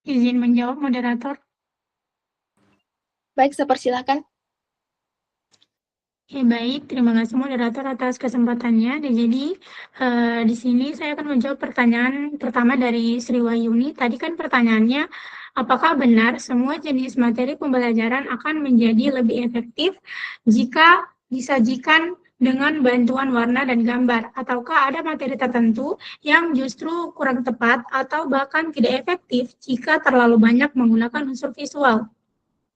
Izin menjawab, moderator. Baik, saya persilahkan. Baik, terima kasih moderator atas kesempatannya. Jadi di sini saya akan menjawab pertanyaan pertama dari Sri Wahyuni. Tadi kan pertanyaannya, apakah benar semua jenis materi pembelajaran akan menjadi lebih efektif jika disajikan dengan bantuan warna dan gambar? Ataukah ada materi tertentu yang justru kurang tepat atau bahkan tidak efektif jika terlalu banyak menggunakan unsur visual?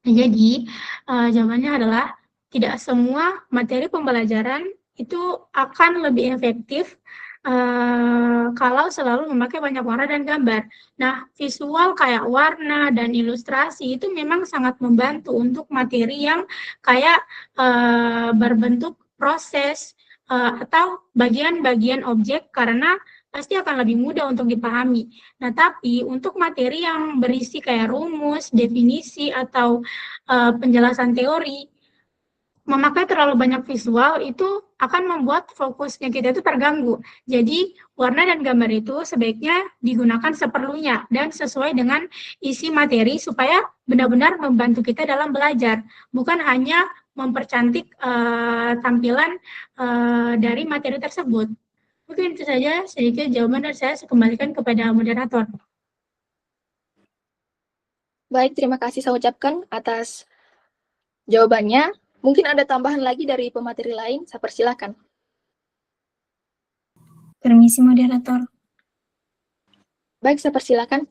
Jadi, jawabannya adalah tidak semua materi pembelajaran itu akan lebih efektif, kalau selalu memakai banyak warna dan gambar. Nah, visual kayak warna dan ilustrasi itu memang sangat membantu untuk materi yang kayak, berbentuk proses, atau bagian-bagian objek karena pasti akan lebih mudah untuk dipahami. Nah, tapi untuk materi yang berisi kayak rumus, definisi, atau penjelasan teori, memakai terlalu banyak visual itu akan membuat fokusnya kita itu terganggu. Jadi, warna dan gambar itu sebaiknya digunakan seperlunya dan sesuai dengan isi materi supaya benar-benar membantu kita dalam belajar, bukan hanya mempercantik tampilan dari materi tersebut. Mungkin itu saja sedikit jawaban dan saya kembalikan kepada moderator. Baik, terima kasih saya ucapkan atas jawabannya. Mungkin ada tambahan lagi dari pemateri lain, saya persilahkan. Permisi moderator. Baik, saya persilahkan.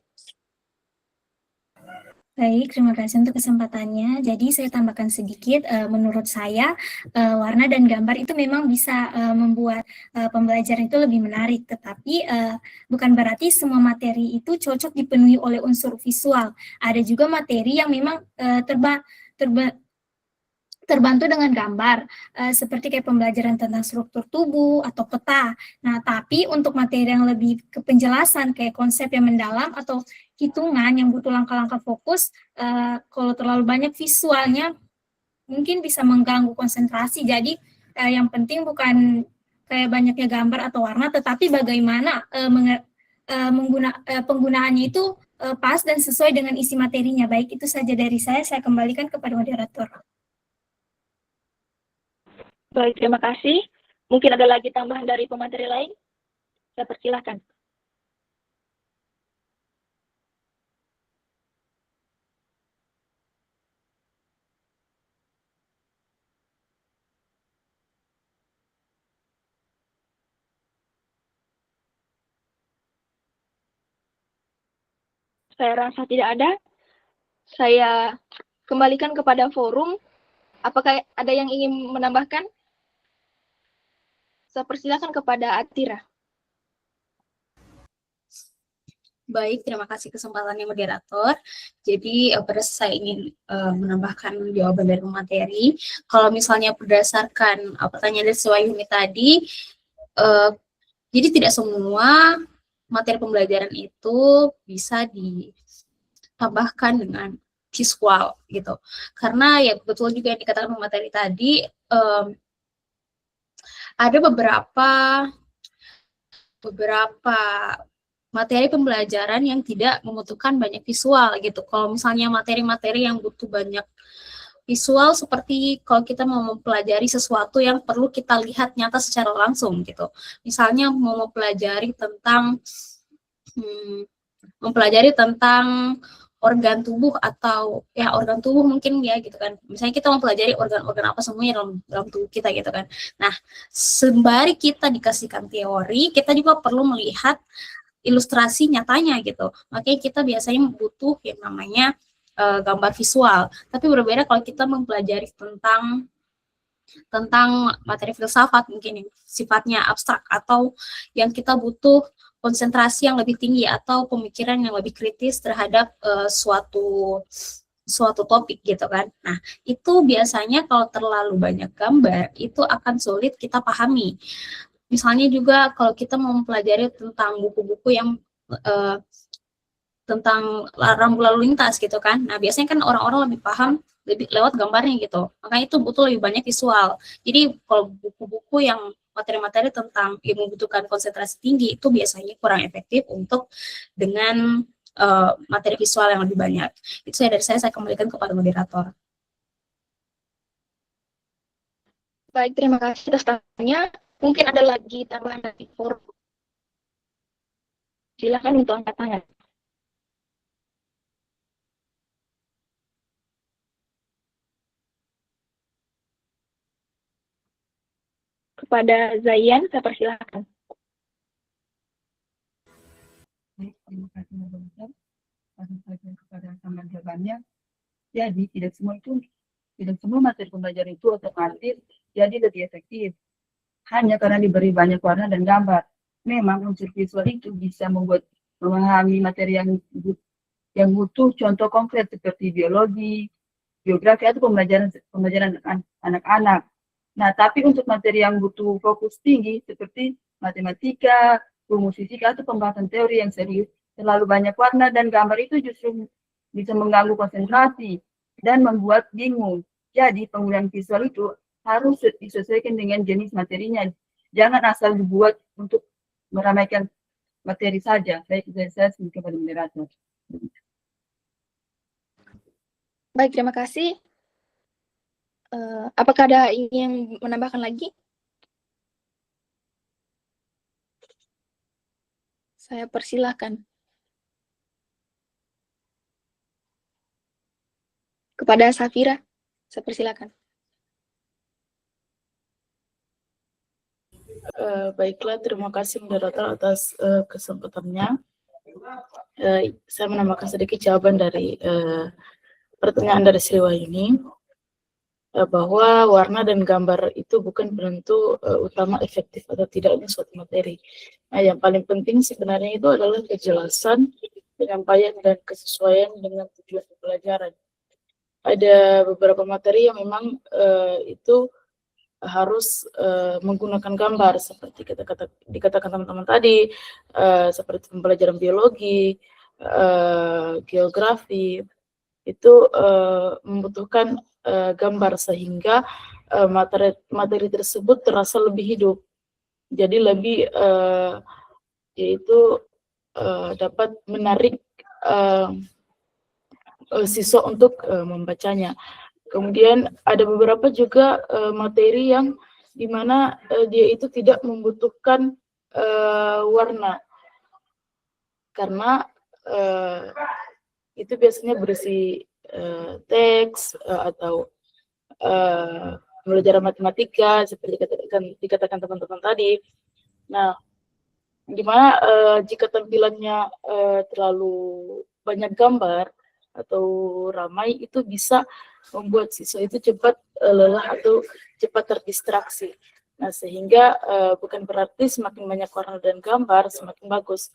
Baik, terima kasih untuk kesempatannya. Jadi saya tambahkan sedikit, menurut saya warna dan gambar itu memang bisa membuat pembelajaran itu lebih menarik, tetapi bukan berarti semua materi itu cocok dipenuhi oleh unsur visual. Ada juga materi yang memang terbantu dengan gambar, seperti kayak pembelajaran tentang struktur tubuh atau peta. Nah, tapi untuk materi yang lebih ke penjelasan kayak konsep yang mendalam atau hitungan yang butuh langkah-langkah fokus, kalau terlalu banyak visualnya mungkin bisa mengganggu konsentrasi. Jadi yang penting bukan kayak banyaknya gambar atau warna, tetapi bagaimana penggunaannya itu pas dan sesuai dengan isi materinya. Baik, itu saja dari saya kembalikan kepada moderator. Baik, terima kasih. Mungkin ada lagi tambahan dari pemateri lain? Saya persilahkan. Saya rasa tidak ada. Saya kembalikan kepada forum. Apakah ada yang ingin menambahkan? Saya persilakan kepada Atira. Baik, terima kasih kesempatannya moderator. Jadi pada saya ingin menambahkan jawaban dari materi. Kalau misalnya berdasarkan pertanyaan dari Wahyuni tadi, jadi tidak semua materi pembelajaran itu bisa ditambahkan dengan visual gitu. Karena ya betul juga yang dikatakan materi tadi, ada beberapa materi pembelajaran yang tidak membutuhkan banyak visual gitu. Kalau misalnya materi-materi yang butuh banyak visual, seperti kalau kita mau mempelajari sesuatu yang perlu kita lihat nyata secara langsung gitu. Misalnya mau mempelajari tentang organ tubuh atau ya organ tubuh mungkin ya gitu kan. Misalnya kita mempelajari organ-organ apa semuanya dalam tubuh kita gitu kan. Nah, sembari kita dikasihkan teori, kita juga perlu melihat ilustrasi nyatanya gitu. Makanya kita biasanya butuh yang namanya gambar visual. Tapi berbeda kalau kita mempelajari tentang materi filsafat mungkin yang sifatnya abstrak atau yang kita butuh konsentrasi yang lebih tinggi atau pemikiran yang lebih kritis terhadap suatu topik gitu kan. Nah, itu biasanya kalau terlalu banyak gambar itu akan sulit kita pahami. Misalnya juga kalau kita mau mempelajari tentang buku-buku yang tentang rambu lalu lintas gitu kan. Nah, biasanya kan orang-orang lebih paham lewat gambarnya gitu. Makanya itu butuh lebih banyak visual. Jadi kalau buku-buku yang materi-materi tentang yang membutuhkan konsentrasi tinggi itu biasanya kurang efektif untuk dengan materi visual yang lebih banyak. Itu dari saya kembalikan kepada moderator. Baik, terima kasih atas tanya. Mungkin ada lagi tambahan dari forum. Silakan untuk angkat tangan. Kepada Zayan, saya persilahkan. Baik, terima kasih moderator. Langsung saja kepada tambahan jawabannya. Jadi tidak semua materi pembelajaran itu otomatis jadi lebih efektif hanya karena diberi banyak warna dan gambar. Memang unsur visual itu bisa membuat memahami materi yang butuh contoh konkret seperti biologi, geografi atau pembelajaran anak-anak. Nah, tapi untuk materi yang butuh fokus tinggi seperti matematika, rumus fisika atau pembahasan teori yang serius, terlalu banyak warna dan gambar itu justru bisa mengganggu konsentrasi dan membuat bingung. Jadi penggunaan visual itu harus disesuaikan dengan jenis materinya. Jangan asal dibuat untuk meramaikan materi saja. Baik, saya kepada moderator. Baik, terima kasih. Apakah ada yang menambahkan lagi? Saya persilahkan. Kepada Safira, saya persilahkan. Baiklah, terima kasih moderator atas kesempatannya. Saya menambahkan sedikit jawaban dari pertanyaan dari Sri Wahyuni, bahwa warna dan gambar itu bukan penentu utama efektif atau tidaknya suatu materi. Nah, yang paling penting sebenarnya itu adalah kejelasan, penyampaian, dan kesesuaian dengan tujuan pembelajaran. Ada beberapa materi yang memang itu harus menggunakan gambar seperti dikatakan teman-teman tadi, seperti pembelajaran biologi, geografi, itu membutuhkan gambar sehingga materi tersebut terasa lebih hidup, jadi lebih yaitu dapat menarik siswa untuk membacanya. Kemudian ada beberapa juga materi yang dimana dia itu tidak membutuhkan warna, karena itu biasanya berisi teks atau pembelajaran matematika seperti dikatakan teman-teman tadi. Nah, dimana jika tampilannya terlalu banyak gambar atau ramai, itu bisa membuat siswa itu cepat lelah atau cepat terdistraksi. Nah, sehingga bukan berarti semakin banyak warna dan gambar semakin bagus.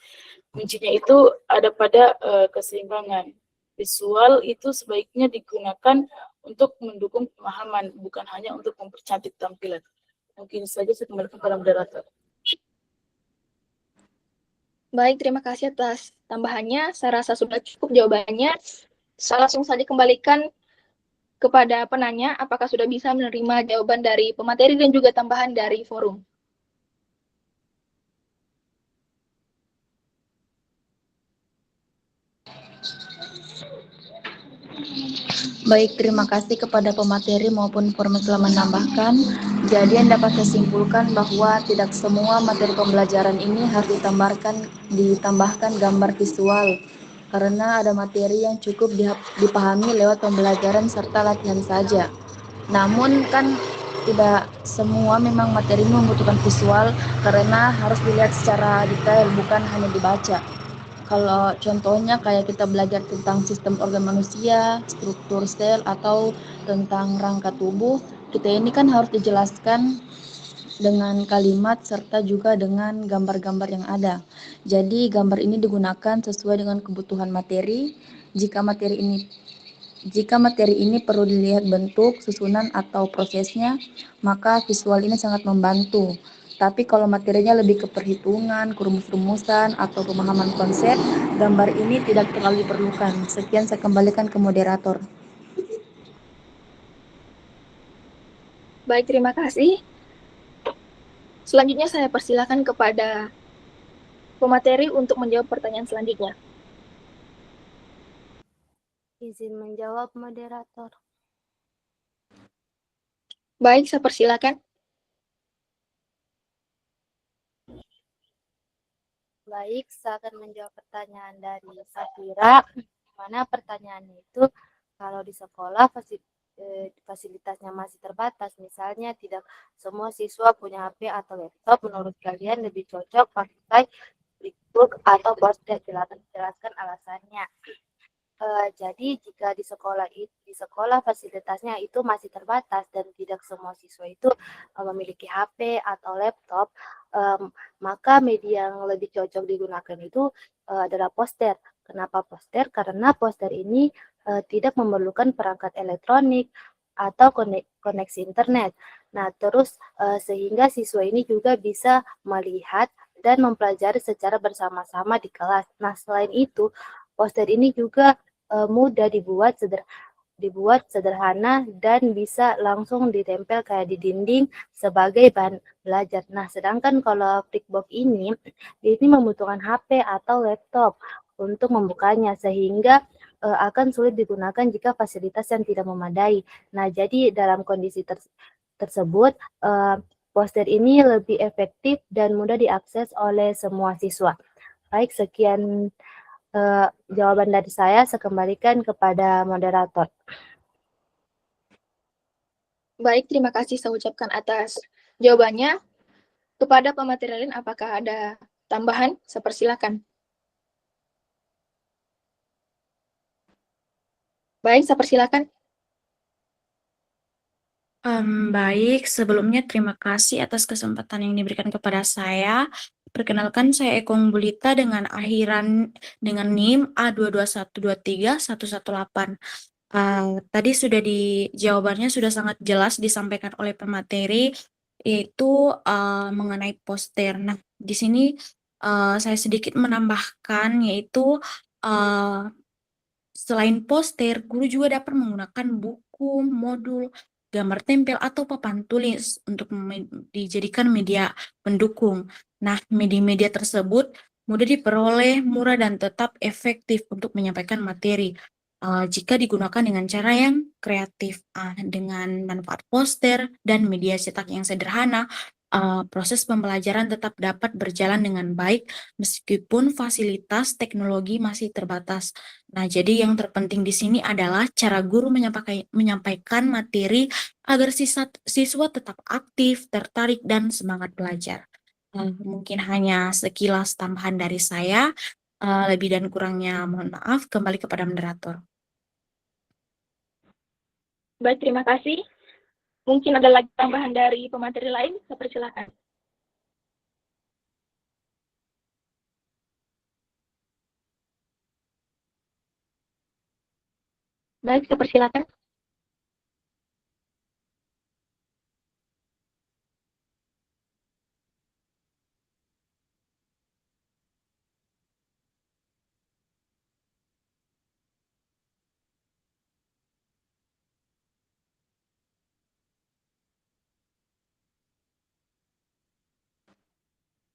Kuncinya itu ada pada keseimbangan. Visual itu sebaiknya digunakan untuk mendukung pemahaman, bukan hanya untuk mempercantik tampilan. Mungkin saja saya kembalikan kepada moderator. Baik, terima kasih atas tambahannya. Saya rasa sudah cukup jawabannya. Saya langsung saja kembalikan kepada penanya, apakah sudah bisa menerima jawaban dari pemateri dan juga tambahan dari forum. Baik, terima kasih kepada pemateri maupun forum yang telah menambahkan. Jadi yang dapat saya simpulkan bahwa tidak semua materi pembelajaran ini harus ditambahkan gambar visual, karena ada materi yang cukup dipahami lewat pembelajaran serta latihan saja. Namun kan tidak semua memang materi ini membutuhkan visual, karena harus dilihat secara detail, bukan hanya dibaca. Kalau contohnya kayak kita belajar tentang sistem organ manusia, struktur sel, atau tentang rangka tubuh, kita ini kan harus dijelaskan dengan kalimat serta juga dengan gambar-gambar yang ada. Jadi gambar ini digunakan sesuai dengan kebutuhan materi. Jika materi ini perlu dilihat bentuk, susunan, atau prosesnya, maka visual ini sangat membantu. Tapi kalau materinya lebih ke perhitungan, rumus-rumusan, atau pemahaman konsep, gambar ini tidak terlalu diperlukan. Sekian, saya kembalikan ke moderator. Baik, terima kasih. Selanjutnya saya persilakan kepada pemateri untuk menjawab pertanyaan selanjutnya. Izin menjawab moderator. Baik, saya persilakan. Baik, saya akan menjawab pertanyaan dari Safira. Mana pertanyaannya itu, kalau di sekolah fasilitasnya masih terbatas, misalnya tidak semua siswa punya HP atau laptop, menurut kalian lebih cocok pakai Flipbook atau poster? Jelaskan alasannya. Jadi jika di sekolah fasilitasnya itu masih terbatas dan tidak semua siswa itu memiliki HP atau laptop, maka media yang lebih cocok digunakan itu adalah poster. Kenapa poster? Karena poster ini tidak memerlukan perangkat elektronik atau koneksi internet. Nah, terus sehingga siswa ini juga bisa melihat dan mempelajari secara bersama-sama di kelas. Nah, selain itu, poster ini juga mudah dibuat sederhana dan bisa langsung ditempel kayak di dinding sebagai bahan belajar. Nah, sedangkan kalau Flipbook ini membutuhkan HP atau laptop untuk membukanya sehingga akan sulit digunakan jika fasilitas yang tidak memadai. Nah, jadi dalam kondisi tersebut poster ini lebih efektif dan mudah diakses oleh semua siswa. Baik, sekian jawaban dari saya kembalikan kepada moderator. Baik, terima kasih saya ucapkan atas jawabannya. Kepada pemateri lain, apakah ada tambahan? Saya persilakan. Baik, saya persilakan. Baik, sebelumnya terima kasih atas kesempatan yang diberikan kepada saya. Perkenalkan, saya Ekong Bulita dengan dengan NIM A221231118. Tadi jawabannya sudah sangat jelas disampaikan oleh pemateri, yaitu mengenai poster. Nah, di sini saya sedikit menambahkan, yaitu selain poster, guru juga dapat menggunakan buku, modul, gambar tempel, atau papan tulis untuk dijadikan media pendukung. Nah, media-media tersebut mudah diperoleh, murah, dan tetap efektif untuk menyampaikan materi jika digunakan dengan cara yang kreatif. Dengan manfaat poster dan media cetak yang sederhana, proses pembelajaran tetap dapat berjalan dengan baik meskipun fasilitas teknologi masih terbatas. Nah, jadi yang terpenting di sini adalah cara guru menyampaikan materi agar siswa tetap aktif, tertarik, dan semangat belajar. Mungkin hanya sekilas tambahan dari saya. Lebih dan kurangnya mohon maaf, kembali kepada moderator. Baik, terima kasih. Mungkin ada lagi tambahan dari pemateri lain, saya persilakan. Baik, saya persilakan.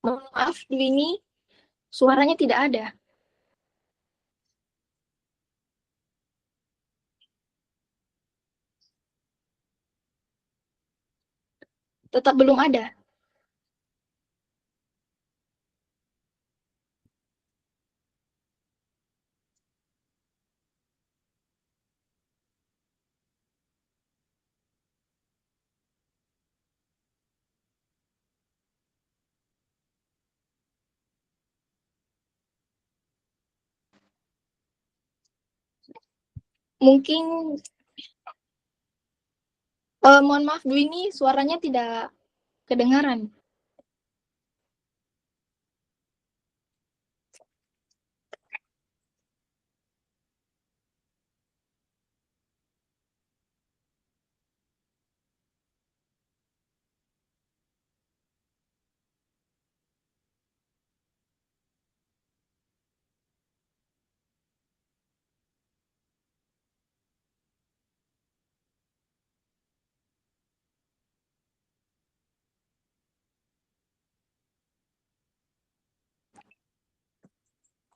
Mohon maaf, Dwini, suaranya tidak ada. Tetap belum ada. Mungkin, mohon maaf, Dwini, suaranya tidak kedengaran.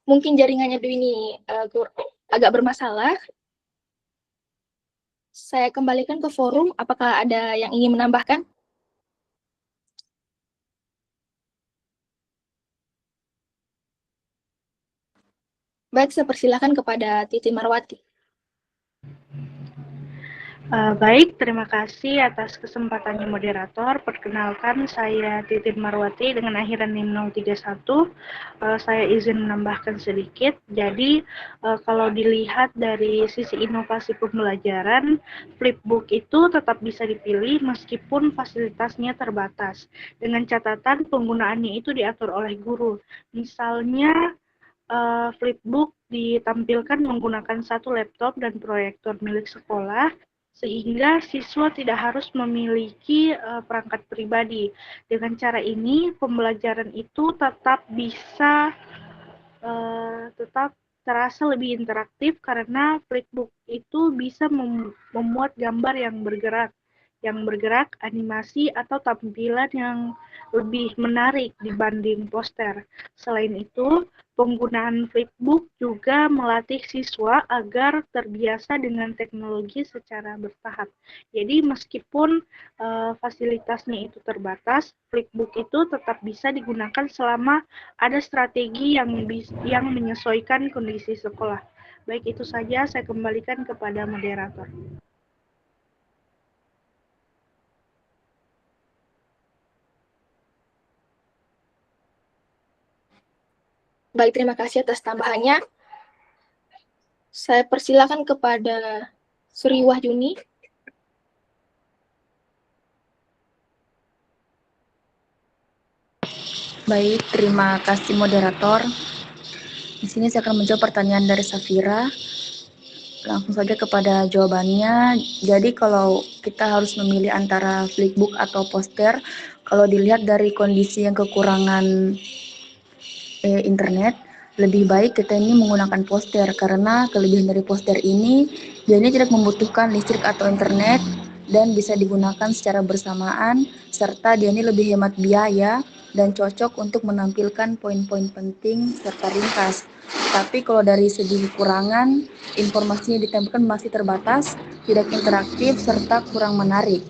Mungkin jaringannya Dwini agak bermasalah. Saya kembalikan ke forum, apakah ada yang ingin menambahkan? Baik, saya persilakan kepada Titi Marwati. Baik, terima kasih atas kesempatannya moderator. Perkenalkan, saya Titin Marwati dengan akhiran NIM 031. Saya izin menambahkan sedikit. Jadi, kalau dilihat dari sisi inovasi pembelajaran, Flipbook itu tetap bisa dipilih meskipun fasilitasnya terbatas. Dengan catatan penggunaannya itu diatur oleh guru. Misalnya, Flipbook ditampilkan menggunakan satu laptop dan proyektor milik sekolah, sehingga siswa tidak harus memiliki perangkat pribadi. Dengan cara ini, pembelajaran itu tetap bisa tetap terasa lebih interaktif karena Flipbook itu bisa memuat gambar yang bergerak, animasi atau tampilan yang lebih menarik dibanding poster. Selain itu, penggunaan Flipbook juga melatih siswa agar terbiasa dengan teknologi secara bertahap. Jadi meskipun fasilitasnya itu terbatas, Flipbook itu tetap bisa digunakan selama ada strategi yang menyesuaikan kondisi sekolah. Baik, itu saja, saya kembalikan kepada moderator. Baik, terima kasih atas tambahannya. Saya persilakan kepada Sri Wahyuni. Baik, terima kasih moderator. Di sini saya akan menjawab pertanyaan dari Safira. Langsung saja kepada jawabannya. Jadi kalau kita harus memilih antara Flipbook atau poster, kalau dilihat dari kondisi yang kekurangan internet, lebih baik kita ini menggunakan poster karena kelebihan dari poster ini dia ini tidak membutuhkan listrik atau internet dan bisa digunakan secara bersamaan serta dia ini lebih hemat biaya dan cocok untuk menampilkan poin-poin penting serta ringkas. Tapi kalau dari segi kekurangan, informasi yang ditempelkan masih terbatas, tidak interaktif serta kurang menarik.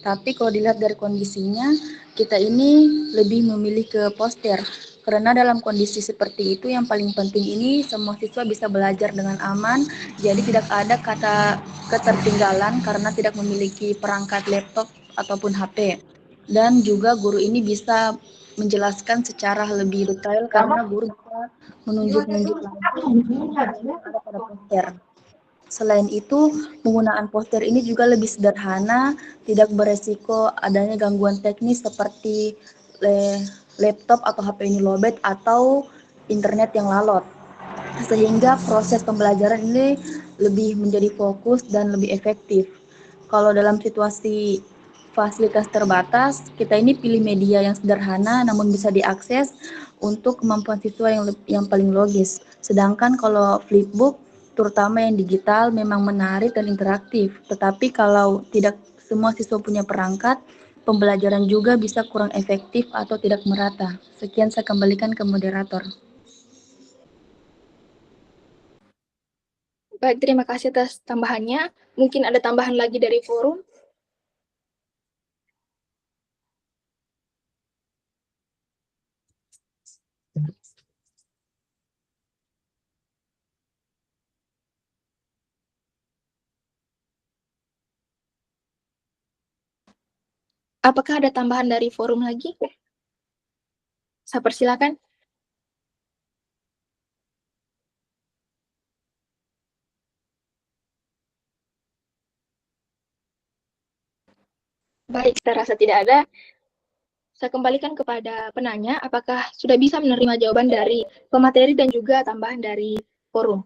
Tapi kalau dilihat dari kondisinya, kita ini lebih memilih ke poster. Karena dalam kondisi seperti itu yang paling penting ini semua siswa bisa belajar dengan aman, jadi tidak ada kata ketertinggalan karena tidak memiliki perangkat laptop ataupun HP. Dan juga guru ini bisa menjelaskan secara lebih detail karena guru bisa menunjuk-nunjuk langsung yang ada pada poster. Selain itu, penggunaan poster ini juga lebih sederhana, tidak beresiko adanya gangguan teknis seperti laptop atau HP ini lowbat atau internet yang lalot. Sehingga proses pembelajaran ini lebih menjadi fokus dan lebih efektif. Kalau dalam situasi fasilitas terbatas, kita ini pilih media yang sederhana namun bisa diakses untuk kemampuan siswa yang paling logis. Sedangkan kalau Flipbook terutama yang digital memang menarik dan interaktif, tetapi kalau tidak semua siswa punya perangkat, pembelajaran juga bisa kurang efektif atau tidak merata. Sekian saya kembalikan ke moderator. Baik, terima kasih atas tambahannya. Mungkin ada tambahan lagi dari forum. Apakah ada tambahan dari forum lagi? Saya persilakan. Baik, saya rasa tidak ada. Saya kembalikan kepada penanya, apakah sudah bisa menerima jawaban dari pemateri dan juga tambahan dari forum?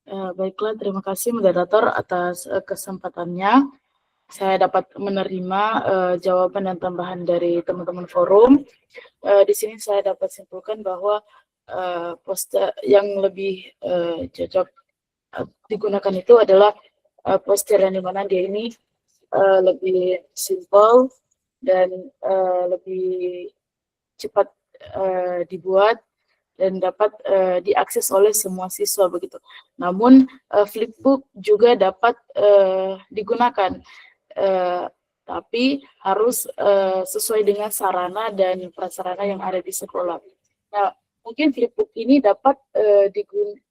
Baiklah, terima kasih moderator atas kesempatannya. Saya dapat menerima jawaban dan tambahan dari teman-teman forum. Di sini saya dapat simpulkan bahwa poster yang lebih cocok digunakan itu adalah poster yang dimana dia ini lebih simple dan lebih cepat dibuat dan dapat diakses oleh semua siswa begitu. Namun flipbook juga dapat digunakan, tapi harus sesuai dengan sarana dan prasarana yang ada di sekolah. Nah, mungkin flipbook ini dapat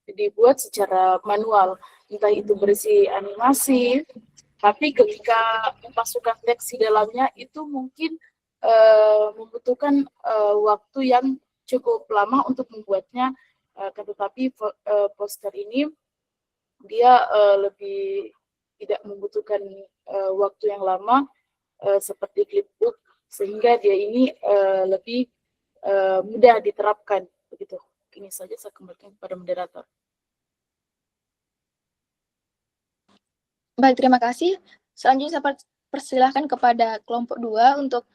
dibuat secara manual, entah itu berisi animasi, tapi ketika memasukkan teks di dalamnya itu mungkin membutuhkan waktu yang cukup lama untuk membuatnya, tetapi poster ini dia lebih tidak membutuhkan waktu yang lama seperti flipbook, sehingga dia ini lebih mudah diterapkan begitu. Ini saja saya kembalikan kepada moderator. Baik, terima kasih. Selanjutnya saya persilahkan kepada kelompok 2 untuk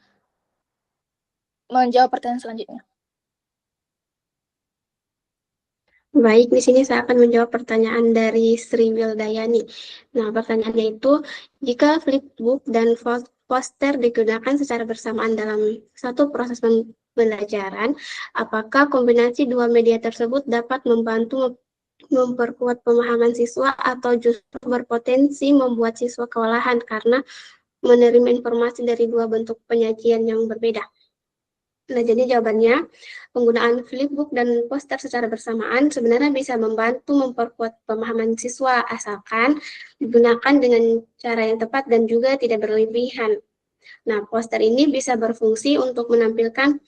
menjawab pertanyaan selanjutnya. Baik, di sini saya akan menjawab pertanyaan dari Sri Wildayani. Nah, pertanyaannya itu, jika flipbook dan poster digunakan secara bersamaan dalam satu proses pembelajaran, apakah kombinasi dua media tersebut dapat membantu memperkuat pemahaman siswa atau justru berpotensi membuat siswa kewalahan karena menerima informasi dari dua bentuk penyajian yang berbeda? Nah, jadi jawabannya, penggunaan flipbook dan poster secara bersamaan sebenarnya bisa membantu memperkuat pemahaman siswa asalkan digunakan dengan cara yang tepat dan juga tidak berlebihan. Nah, poster ini bisa berfungsi untuk menampilkan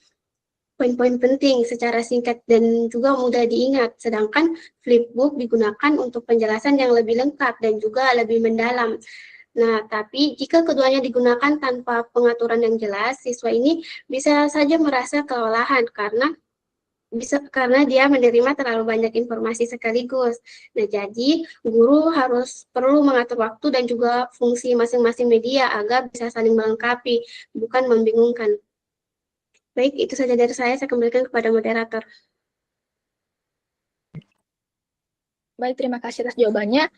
poin-poin penting secara singkat dan juga mudah diingat, sedangkan flipbook digunakan untuk penjelasan yang lebih lengkap dan juga lebih mendalam. Nah, tapi jika keduanya digunakan tanpa pengaturan yang jelas, siswa ini bisa saja merasa kelelahan karena dia menerima terlalu banyak informasi sekaligus. Nah, jadi guru harus perlu mengatur waktu dan juga fungsi masing-masing media agar bisa saling melengkapi, bukan membingungkan. Baik, itu saja dari saya kembalikan kepada moderator. Baik, terima kasih atas jawabannya.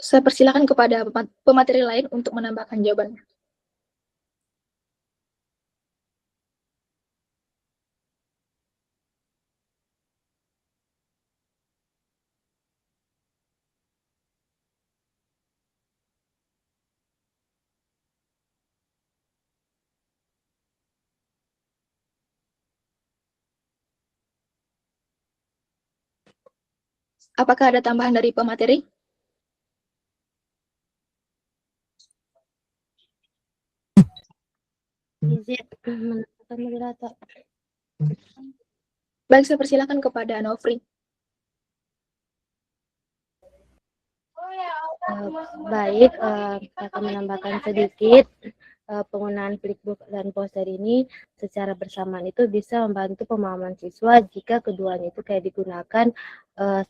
Saya persilakan kepada pemateri lain untuk menambahkan jawabannya. Apakah ada tambahan dari pemateri? Izin menambahkan moderator. Baik, saya persilakan kepada Nofri. Baik, saya akan menambahkan sedikit. Penggunaan flipbook dan poster ini secara bersamaan itu bisa membantu pemahaman siswa jika keduanya itu kayak digunakan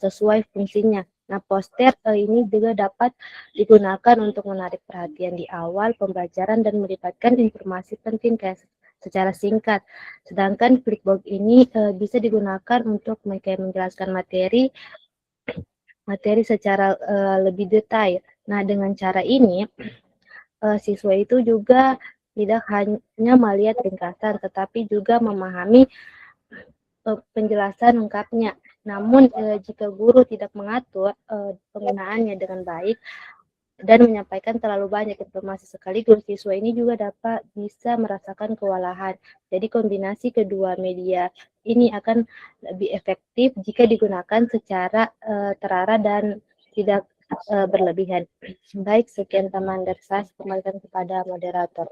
sesuai fungsinya. Nah, poster ini juga dapat digunakan untuk menarik perhatian di awal pembelajaran dan melibatkan informasi penting kayak secara singkat. Sedangkan flipbook ini bisa digunakan untuk menjelaskan materi secara lebih detail. Nah, dengan cara ini siswa itu juga tidak hanya melihat ringkasan, tetapi juga memahami penjelasan lengkapnya. Namun, jika guru tidak mengatur penggunaannya dengan baik dan menyampaikan terlalu banyak informasi sekaligus, siswa ini juga bisa merasakan kewalahan. Jadi, kombinasi kedua media ini akan lebih efektif jika digunakan secara terarah dan tidak berlebihan. Baik, sekian teman dari saya, kembalikan kepada moderator.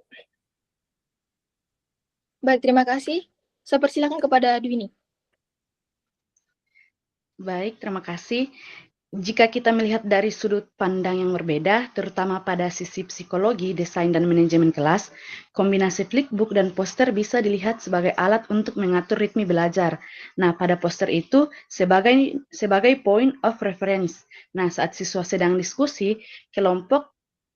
Baik, terima kasih. Saya persilakan kepada Dwini. Baik, terima kasih. Jika kita melihat dari sudut pandang yang berbeda, terutama pada sisi psikologi, desain, dan manajemen kelas, kombinasi flipbook dan poster bisa dilihat sebagai alat untuk mengatur ritme belajar. Nah, pada poster itu sebagai point of reference. Nah, saat siswa sedang diskusi, kelompok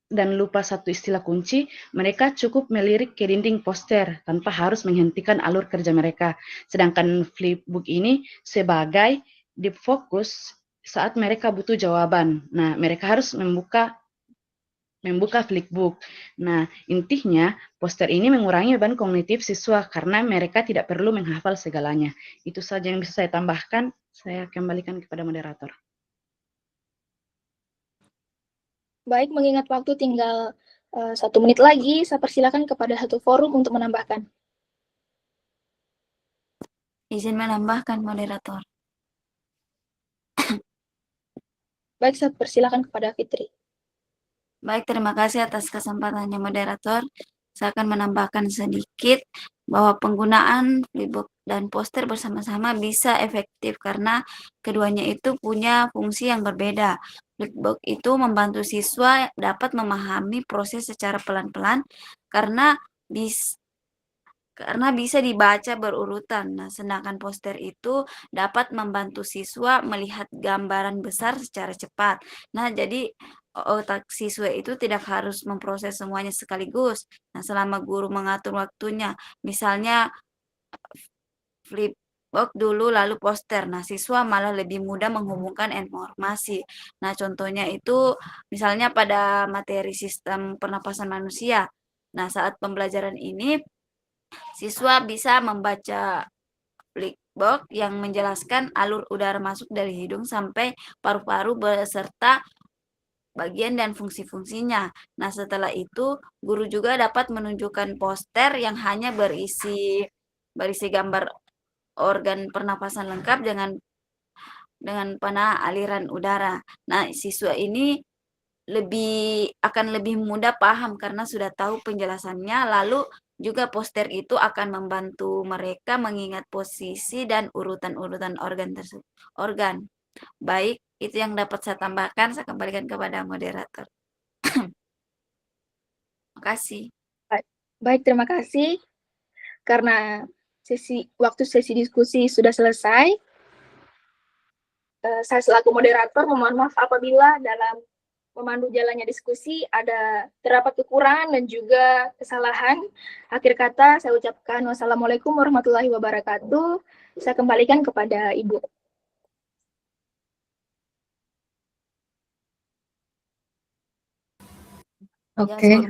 dan lupa satu istilah kunci, mereka cukup melirik ke dinding poster tanpa harus menghentikan alur kerja mereka. Sedangkan flipbook ini sebagai deep focus saat mereka butuh jawaban. Nah, mereka harus membuka membuka Flipbook. Nah, intinya poster ini mengurangi beban kognitif siswa karena mereka tidak perlu menghafal segalanya. Itu saja yang bisa saya tambahkan. Saya kembalikan kepada moderator. Baik, mengingat waktu tinggal 1 menit lagi, saya persilakan kepada satu forum untuk menambahkan. Izin menambahkan, moderator. Baik, saya persilakan kepada Fitri. Baik, terima kasih atas kesempatannya, moderator. Saya akan menambahkan sedikit bahwa penggunaan Flipbook dan poster bersama-sama bisa efektif karena keduanya itu punya fungsi yang berbeda. Flipbook itu membantu siswa dapat memahami proses secara pelan-pelan karena bisa dibaca berurutan. Nah, sedangkan poster itu dapat membantu siswa melihat gambaran besar secara cepat. Nah, jadi otak siswa itu tidak harus memproses semuanya sekaligus. Nah, selama guru mengatur waktunya, misalnya Flipbook dulu lalu poster. Nah, siswa malah lebih mudah menghubungkan informasi. Nah, contohnya itu misalnya pada materi sistem pernapasan manusia. Nah, saat pembelajaran ini siswa bisa membaca Flipbook yang menjelaskan alur udara masuk dari hidung sampai paru-paru beserta bagian dan fungsi-fungsinya. Nah, setelah itu guru juga dapat menunjukkan poster yang hanya berisi gambar organ pernapasan lengkap dengan panah aliran udara. Nah, siswa ini akan lebih mudah paham karena sudah tahu penjelasannya, lalu juga poster itu akan membantu mereka mengingat posisi dan urutan-urutan organ tersebut. Baik, itu yang dapat saya tambahkan. Saya kembalikan kepada moderator. Terima kasih. Baik, terima kasih. Karena waktu sesi diskusi sudah selesai, saya selaku moderator memohon maaf apabila dalam memandu jalannya diskusi ada terdapat kekurangan dan juga kesalahan. Akhir kata saya ucapkan wassalamualaikum warahmatullahi wabarakatuh. Saya kembalikan kepada Ibu. Oke,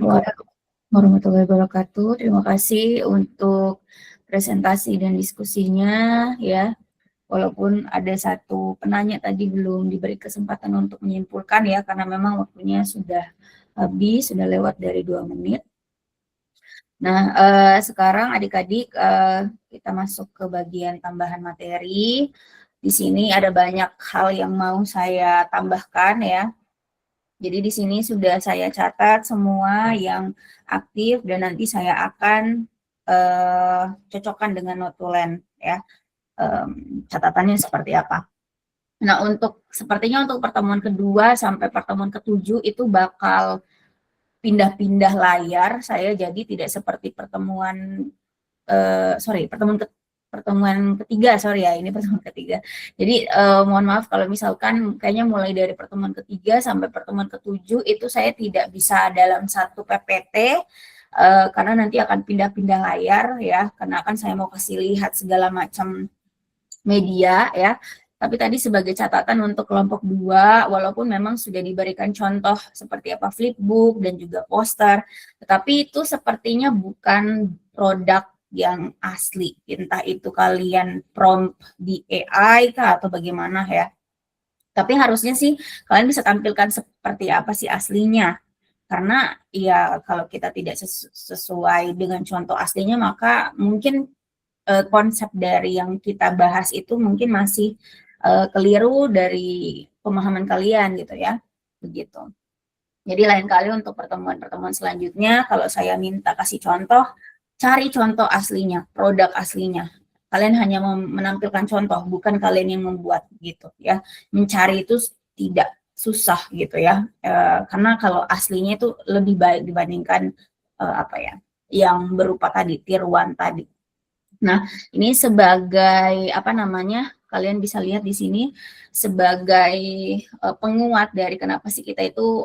warahmatullahi wabarakatuh. Terima kasih untuk presentasi dan diskusinya ya. Walaupun ada satu penanya tadi belum diberi kesempatan untuk menyimpulkan ya, karena memang waktunya sudah habis, sudah lewat dari 2 menit. Nah, sekarang adik-adik kita masuk ke bagian tambahan materi. Di sini ada banyak hal yang mau saya tambahkan ya. Jadi di sini sudah saya catat semua yang aktif dan nanti saya akan cocokkan dengan notulen ya. Catatannya seperti apa. Nah, sepertinya untuk pertemuan kedua sampai pertemuan ke-7 itu bakal pindah-pindah layar saya, jadi tidak seperti pertemuan ketiga, ini pertemuan ketiga. Jadi mohon maaf kalau misalkan kayaknya mulai dari pertemuan ketiga sampai pertemuan ke-7 itu saya tidak bisa dalam satu PPT karena nanti akan pindah-pindah layar ya, karena akan saya mau kasih lihat segala macam media ya. Tapi tadi sebagai catatan untuk kelompok 2, walaupun memang sudah diberikan contoh seperti apa Flipbook dan juga poster, tetapi itu sepertinya bukan produk yang asli. Entah itu kalian prompt di AI kah atau bagaimana ya. Tapi harusnya sih kalian bisa tampilkan seperti apa sih aslinya. Karena ya kalau kita tidak sesuai dengan contoh aslinya, maka mungkin konsep dari yang kita bahas itu mungkin masih keliru dari pemahaman kalian gitu ya, begitu. Jadi lain kali untuk pertemuan-pertemuan selanjutnya, kalau saya minta kasih contoh, cari contoh aslinya, produk aslinya. Kalian hanya menampilkan contoh, bukan kalian yang membuat gitu ya. Mencari itu tidak susah gitu ya, karena kalau aslinya itu lebih baik dibandingkan yang berupa tadi tiruan tadi. Nah, ini sebagai kalian bisa lihat di sini sebagai penguat dari kenapa sih kita itu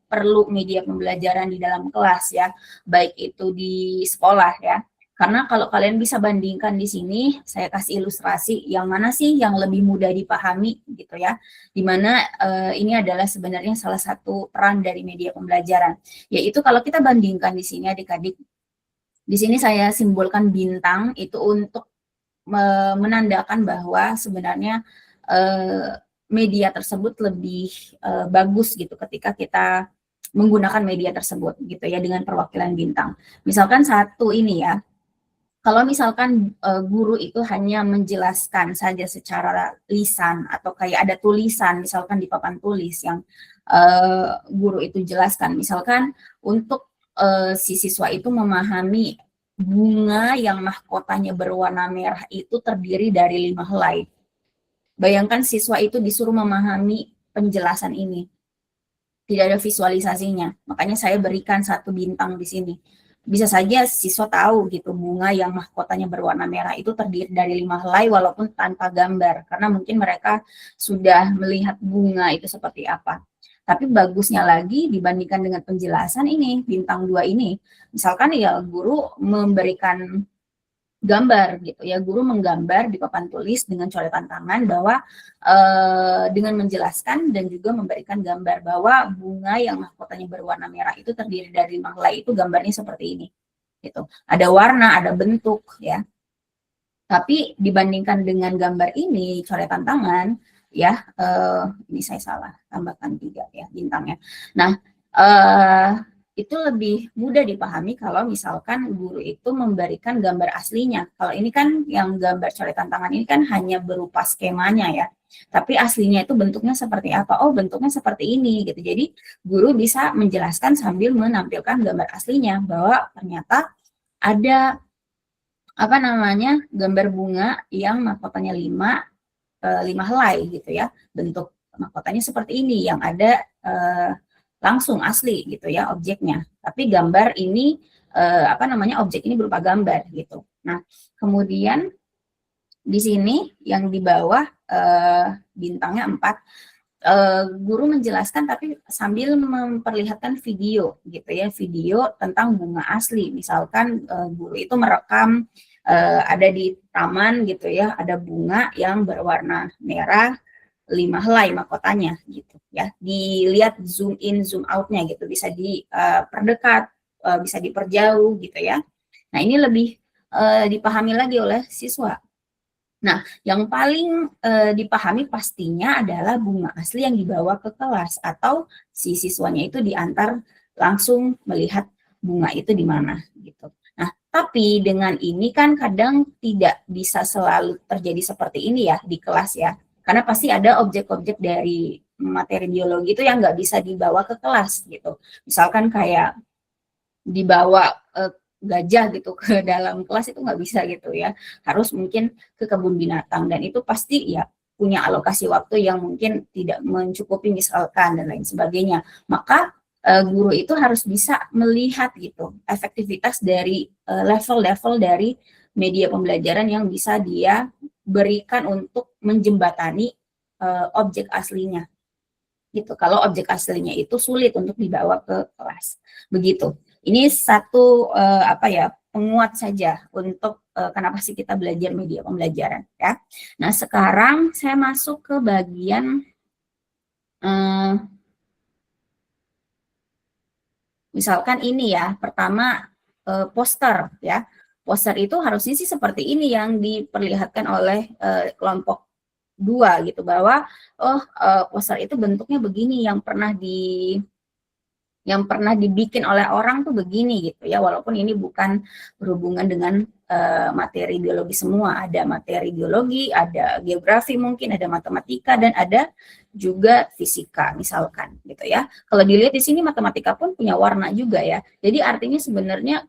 perlu media pembelajaran di dalam kelas ya, baik itu di sekolah ya. Karena kalau kalian bisa bandingkan di sini, saya kasih ilustrasi yang mana sih yang lebih mudah dipahami gitu ya. Dimana ini adalah sebenarnya salah satu peran dari media pembelajaran. Yaitu kalau kita bandingkan di sini adik-adik, di sini saya simbolkan bintang itu untuk menandakan bahwa sebenarnya media tersebut lebih bagus gitu ketika kita menggunakan media tersebut gitu ya dengan perwakilan bintang. Misalkan satu ini ya, kalau misalkan guru itu hanya menjelaskan saja secara lisan atau kayak ada tulisan misalkan di papan tulis yang guru itu jelaskan, misalkan untuk si siswa itu memahami bunga yang mahkotanya berwarna merah itu terdiri dari 5 helai. Bayangkan siswa itu disuruh memahami penjelasan ini. Tidak ada visualisasinya. Makanya saya berikan 1 bintang di sini. Bisa saja siswa tahu gitu bunga yang mahkotanya berwarna merah itu terdiri dari 5 helai walaupun tanpa gambar. Karena mungkin mereka sudah melihat bunga itu seperti apa. Tapi bagusnya lagi dibandingkan dengan penjelasan ini, bintang 2 ini. Misalkan ya guru memberikan gambar gitu ya, guru menggambar di papan tulis dengan coretan tangan bahwa dengan menjelaskan dan juga memberikan gambar bahwa bunga yang mahkotanya berwarna merah itu terdiri dari 5 helai, itu gambarnya seperti ini gitu. Ada warna, ada bentuk ya. Tapi dibandingkan dengan gambar ini coretan tangan ya, ini saya salah tambahkan 3 ya bintangnya. Nah, itu lebih mudah dipahami kalau misalkan guru itu memberikan gambar aslinya. Kalau ini kan yang gambar coretan tangan ini kan hanya berupa skemanya ya. Tapi aslinya itu bentuknya seperti apa? Oh, bentuknya seperti ini gitu. Jadi guru bisa menjelaskan sambil menampilkan gambar aslinya bahwa ternyata ada apa namanya? Gambar bunga yang mahkotanya 5 helai gitu ya. Bentuk mahkotanya seperti ini yang ada langsung asli gitu ya objeknya, tapi gambar ini apa namanya objek ini berupa gambar gitu. Nah kemudian di sini yang di bawah bintangnya 4, guru menjelaskan tapi sambil memperlihatkan video gitu ya, video tentang bunga asli. Misalkan guru itu merekam ada di taman gitu ya, ada bunga yang berwarna merah 5 helai mahkotanya gitu ya. Dilihat zoom in zoom outnya gitu, bisa diperdekat, bisa diperjauh gitu ya. Nah ini lebih dipahami lagi oleh siswa. Nah yang paling dipahami pastinya adalah bunga asli yang dibawa ke kelas atau si siswanya itu diantar langsung melihat bunga itu di mana gitu. Nah tapi dengan ini kan kadang tidak bisa selalu terjadi seperti ini ya di kelas ya. Karena pasti ada objek-objek dari materi biologi itu yang nggak bisa dibawa ke kelas gitu. Misalkan kayak dibawa gajah gitu ke dalam kelas itu nggak bisa gitu ya. Harus mungkin ke kebun binatang dan itu pasti ya punya alokasi waktu yang mungkin tidak mencukupi misalkan dan lain sebagainya. Maka guru itu harus bisa melihat gitu efektivitas dari level-level dari media pembelajaran yang bisa dia berikan untuk menjembatani objek aslinya gitu. Kalau objek aslinya itu sulit untuk dibawa ke kelas begitu. Ini satu apa ya penguat saja untuk kenapa sih kita belajar media pembelajaran ya. Nah sekarang saya masuk ke bagian misalkan ini ya, pertama poster ya. Poster itu harusnya sih seperti ini yang diperlihatkan oleh kelompok 2 gitu, bahwa poster itu bentuknya begini, yang pernah dibikin oleh orang tuh begini gitu ya, walaupun ini bukan berhubungan dengan materi biologi semua. Ada materi biologi, ada geografi mungkin, ada matematika, dan ada juga fisika misalkan gitu ya. Kalau dilihat di sini matematika pun punya warna juga ya. Jadi artinya sebenarnya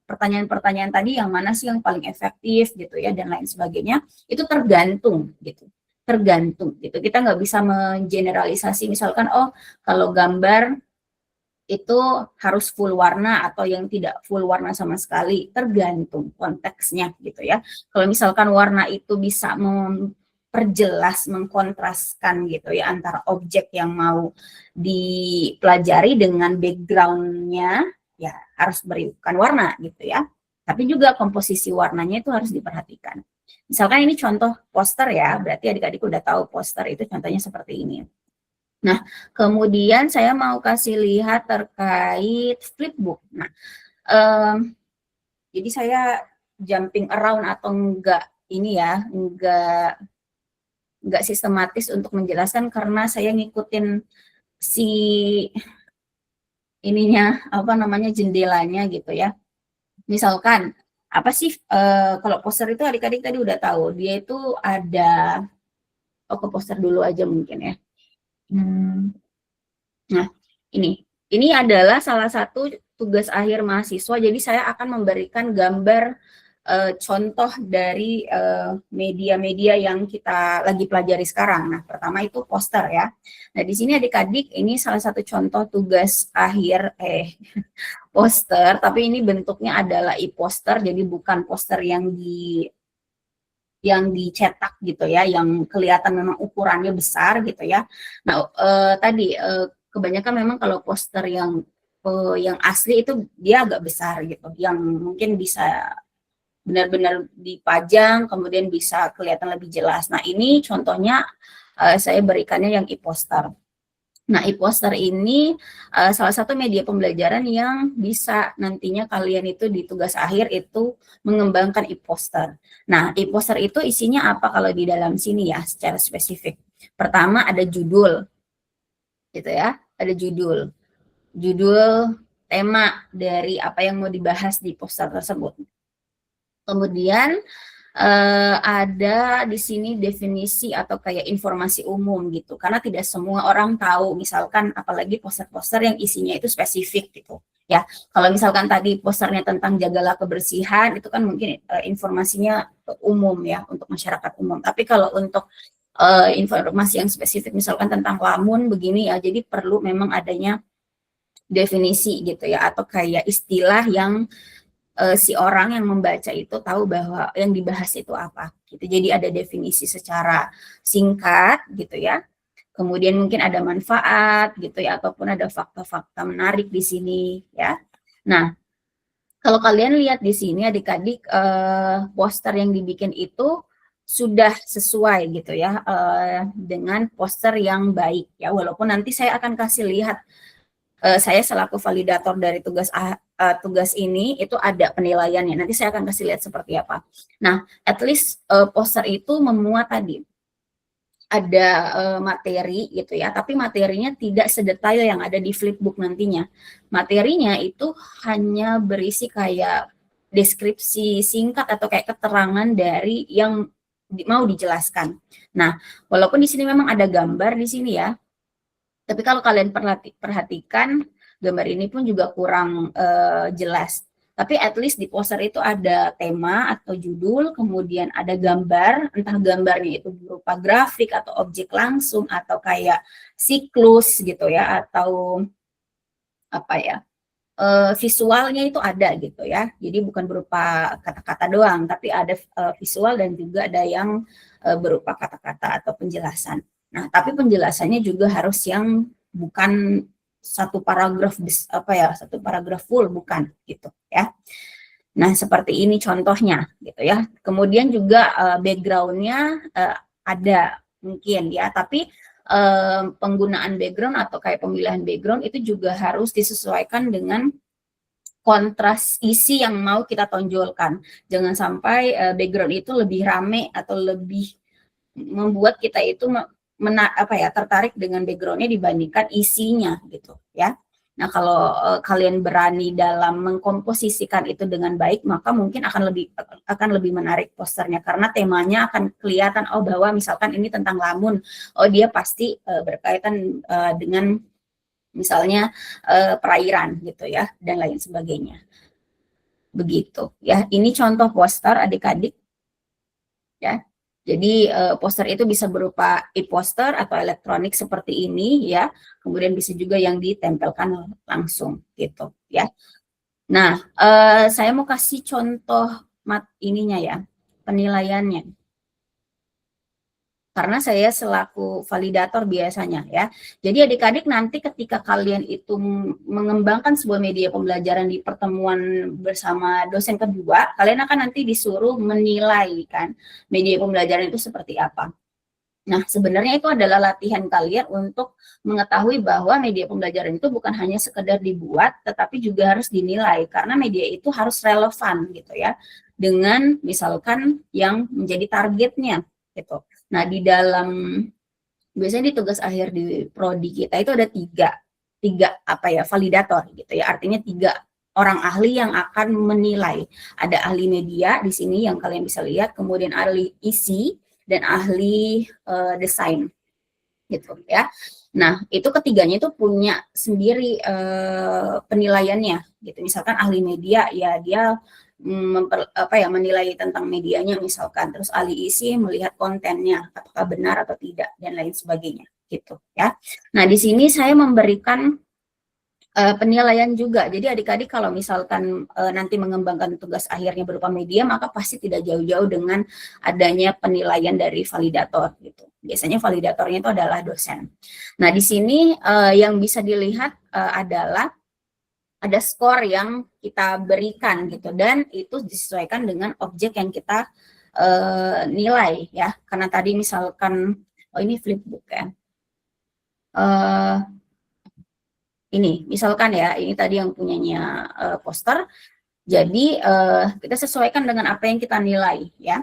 pertanyaan-pertanyaan tadi yang mana sih yang paling efektif gitu ya dan lain sebagainya itu tergantung gitu. Tergantung gitu. Kita nggak bisa mengeneralisasi misalkan kalau gambar itu harus full warna atau yang tidak full warna sama sekali, tergantung konteksnya gitu ya. Kalau misalkan warna itu bisa memperjelas, mengkontraskan gitu ya antara objek yang mau dipelajari dengan backgroundnya, ya harus berikan warna gitu ya. Tapi juga komposisi warnanya itu harus diperhatikan. Misalkan ini contoh poster ya, berarti adik-adik udah tahu poster itu contohnya seperti ini. Nah, kemudian saya mau kasih lihat terkait flipbook. Nah, jadi saya jumping around atau enggak ini ya, enggak sistematis untuk menjelaskan karena saya ngikutin si ininya apa namanya jendelanya gitu ya. Misalkan apa sih kalau poster itu adik-adik tadi udah tahu dia itu ada ke poster dulu aja mungkin ya. Nah, ini adalah salah satu tugas akhir mahasiswa. Jadi saya akan memberikan gambar contoh dari media-media yang kita lagi pelajari sekarang. Nah, pertama itu poster ya. Nah, di sini adik-adik ini salah satu contoh tugas akhir poster, tapi ini bentuknya adalah e-poster, jadi bukan poster yang dicetak gitu ya, yang kelihatan memang ukurannya besar gitu ya. Nah, tadi kebanyakan memang kalau poster yang asli itu dia agak besar gitu, yang mungkin bisa benar-benar dipajang, kemudian bisa kelihatan lebih jelas. Nah, ini contohnya saya berikannya yang e-poster. Nah, e-poster ini salah satu media pembelajaran yang bisa nantinya kalian itu di tugas akhir itu mengembangkan e-poster. Nah, e-poster itu isinya apa kalau di dalam sini ya, secara spesifik. Pertama ada judul, gitu ya, ada judul tema dari apa yang mau dibahas di poster tersebut. Kemudian ada di sini definisi atau kayak informasi umum gitu, karena tidak semua orang tahu, misalkan apalagi poster-poster yang isinya itu spesifik gitu ya. Kalau misalkan tadi posternya tentang jagalah kebersihan, itu kan mungkin informasinya umum ya, untuk masyarakat umum. Tapi kalau untuk informasi yang spesifik misalkan tentang lamun begini ya, jadi perlu memang adanya definisi gitu ya, atau kayak istilah yang si orang yang membaca itu tahu bahwa yang dibahas itu apa gitu. Jadi ada definisi secara singkat gitu ya. Kemudian mungkin ada manfaat gitu ya, ataupun ada fakta-fakta menarik di sini ya. Nah, kalau kalian lihat di sini adik-adik poster yang dibikin itu sudah sesuai gitu ya dengan poster yang baik ya. Walaupun nanti saya akan kasih lihat saya selaku validator dari tugas ini itu ada penilaiannya. Nanti saya akan kasih lihat seperti apa. Nah, at least poster itu memuat tadi ada materi gitu ya, tapi materinya tidak sedetail yang ada di flipbook nantinya. Materinya itu hanya berisi kayak deskripsi singkat atau kayak keterangan dari yang mau dijelaskan. Nah, walaupun di sini memang ada gambar di sini ya, tapi kalau kalian perhatikan, gambar ini pun juga kurang jelas. Tapi at least di poster itu ada tema atau judul, kemudian ada gambar, entah gambarnya itu berupa grafik atau objek langsung, atau kayak siklus gitu ya, atau apa ya, visualnya itu ada gitu ya. Jadi bukan berupa kata-kata doang, tapi ada visual dan juga ada yang berupa kata-kata atau penjelasan. Nah, tapi penjelasannya juga harus yang bukan satu paragraf satu paragraf full, bukan gitu ya. Nah, seperti ini contohnya gitu ya. Kemudian juga background-nya ada mungkin ya, tapi penggunaan background atau kayak pemilihan background itu juga harus disesuaikan dengan kontras isi yang mau kita tonjolkan. Jangan sampai background itu lebih rame atau lebih membuat kita itu tertarik dengan backgroundnya dibandingkan isinya gitu ya. Nah, kalau kalian berani dalam mengkomposisikan itu dengan baik, maka mungkin akan lebih menarik posternya, karena temanya akan kelihatan bahwa misalkan ini tentang lamun, dia pasti berkaitan dengan misalnya perairan gitu ya, dan lain sebagainya. Begitu ya. Ini contoh poster adik-adik ya. Jadi poster itu bisa berupa e-poster atau elektronik seperti ini ya. Kemudian bisa juga yang ditempelkan langsung gitu ya. Nah, saya mau kasih contoh ininya ya, penilaiannya. karena saya selaku validator biasanya ya. Jadi adik-adik nanti ketika kalian itu mengembangkan sebuah media pembelajaran di pertemuan bersama dosen kedua, kalian akan nanti disuruh menilai kan media pembelajaran itu seperti apa. Nah, sebenarnya itu adalah latihan kalian untuk mengetahui bahwa media pembelajaran itu bukan hanya sekedar dibuat, tetapi juga harus dinilai, karena media itu harus relevan gitu ya, dengan misalkan yang menjadi targetnya gitu. Nah, di dalam, biasanya di tugas akhir di prodi kita itu ada tiga apa ya, validator gitu ya, artinya 3 orang ahli yang akan menilai. Ada ahli media di sini yang kalian bisa lihat, kemudian ahli isi, dan ahli desain gitu ya. Nah, itu ketiganya itu punya sendiri penilaiannya gitu. Misalkan ahli media ya dia menilai tentang medianya misalkan, terus ahli isi melihat kontennya apakah benar atau tidak dan lain sebagainya gitu ya. Nah, di sini saya memberikan penilaian juga. Jadi adik-adik kalau misalkan nanti mengembangkan tugas akhirnya berupa media, maka pasti tidak jauh-jauh dengan adanya penilaian dari validator gitu. Biasanya validatornya itu adalah dosen. Nah, di sini yang bisa dilihat adalah ada skor yang kita berikan gitu, dan itu disesuaikan dengan objek yang kita nilai ya. Karena tadi misalkan, oh ini flipbook ya. Ini misalkan ya, ini tadi yang punyanya poster. Jadi kita sesuaikan dengan apa yang kita nilai ya.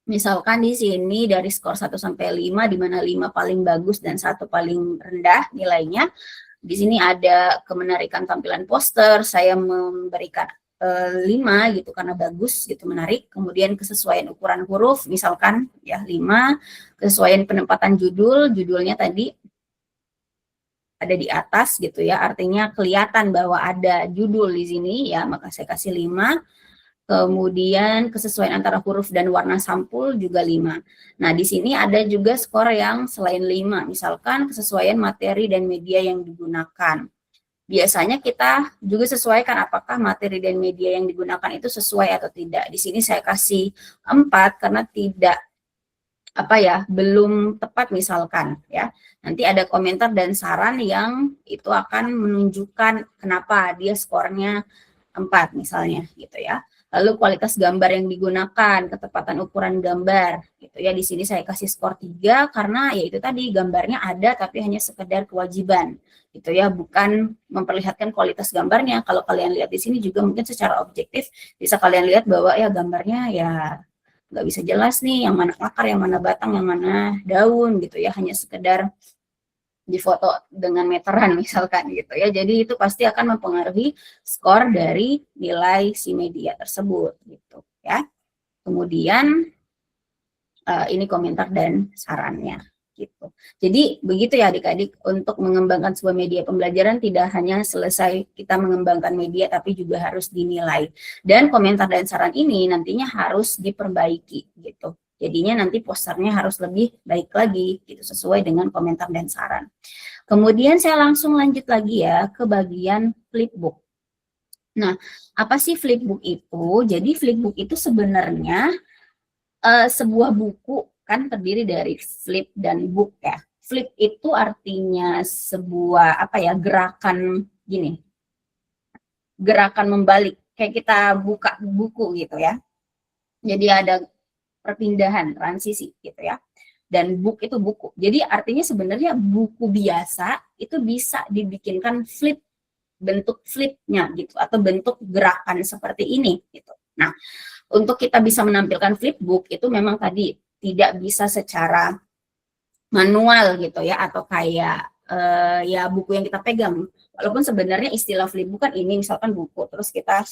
Misalkan di sini dari skor 1 sampai 5, di mana 5 paling bagus dan 1 paling rendah nilainya. Di sini ada kemenarikan tampilan poster, saya memberikan 5 gitu karena bagus gitu, menarik. Kemudian kesesuaian ukuran huruf misalkan ya 5, kesesuaian penempatan judulnya tadi ada di atas gitu ya, artinya kelihatan bahwa ada judul di sini ya, maka saya kasih 5. Kemudian kesesuaian antara huruf dan warna sampul juga 5. Nah, di sini ada juga skor yang selain 5, misalkan kesesuaian materi dan media yang digunakan. Biasanya kita juga sesuaikan apakah materi dan media yang digunakan itu sesuai atau tidak. Di sini saya kasih 4 karena tidak belum tepat misalkan ya. Nanti ada komentar dan saran yang itu akan menunjukkan kenapa dia skornya 4 misalnya gitu ya. Lalu kualitas gambar yang digunakan, ketepatan ukuran gambar gitu ya. Di sini saya kasih skor 3 karena ya itu tadi gambarnya ada tapi hanya sekedar kewajiban gitu ya, bukan memperlihatkan kualitas gambarnya. Kalau kalian lihat di sini juga mungkin secara objektif bisa kalian lihat bahwa ya gambarnya ya nggak bisa jelas nih yang mana akar, yang mana batang, yang mana daun gitu ya, hanya sekedar difoto dengan meteran misalkan gitu ya. Jadi itu pasti akan mempengaruhi skor dari nilai si media tersebut gitu ya. Kemudian ini komentar dan sarannya gitu. Jadi begitu ya adik-adik, untuk mengembangkan sebuah media pembelajaran tidak hanya selesai kita mengembangkan media tapi juga harus dinilai. Dan komentar dan saran ini nantinya harus diperbaiki gitu. Jadinya nanti posternya harus lebih baik lagi gitu, sesuai dengan komentar dan saran. Kemudian saya langsung lanjut lagi ya ke bagian flipbook. Nah, apa sih flipbook itu? Jadi flipbook itu sebenarnya sebuah buku kan terdiri dari flip dan book ya. Flip itu artinya sebuah gerakan gini. Gerakan membalik, kayak kita buka buku gitu ya. Jadi ada perpindahan, transisi gitu ya. Dan book itu buku. Jadi artinya sebenarnya buku biasa itu bisa dibikinkan flip, bentuk flipnya gitu, atau bentuk gerakan seperti ini gitu. Nah, untuk kita bisa menampilkan flipbook itu memang tadi tidak bisa secara manual gitu ya, atau kayak ya buku yang kita pegang. Walaupun sebenarnya istilah flipbook kan ini misalkan buku, terus kita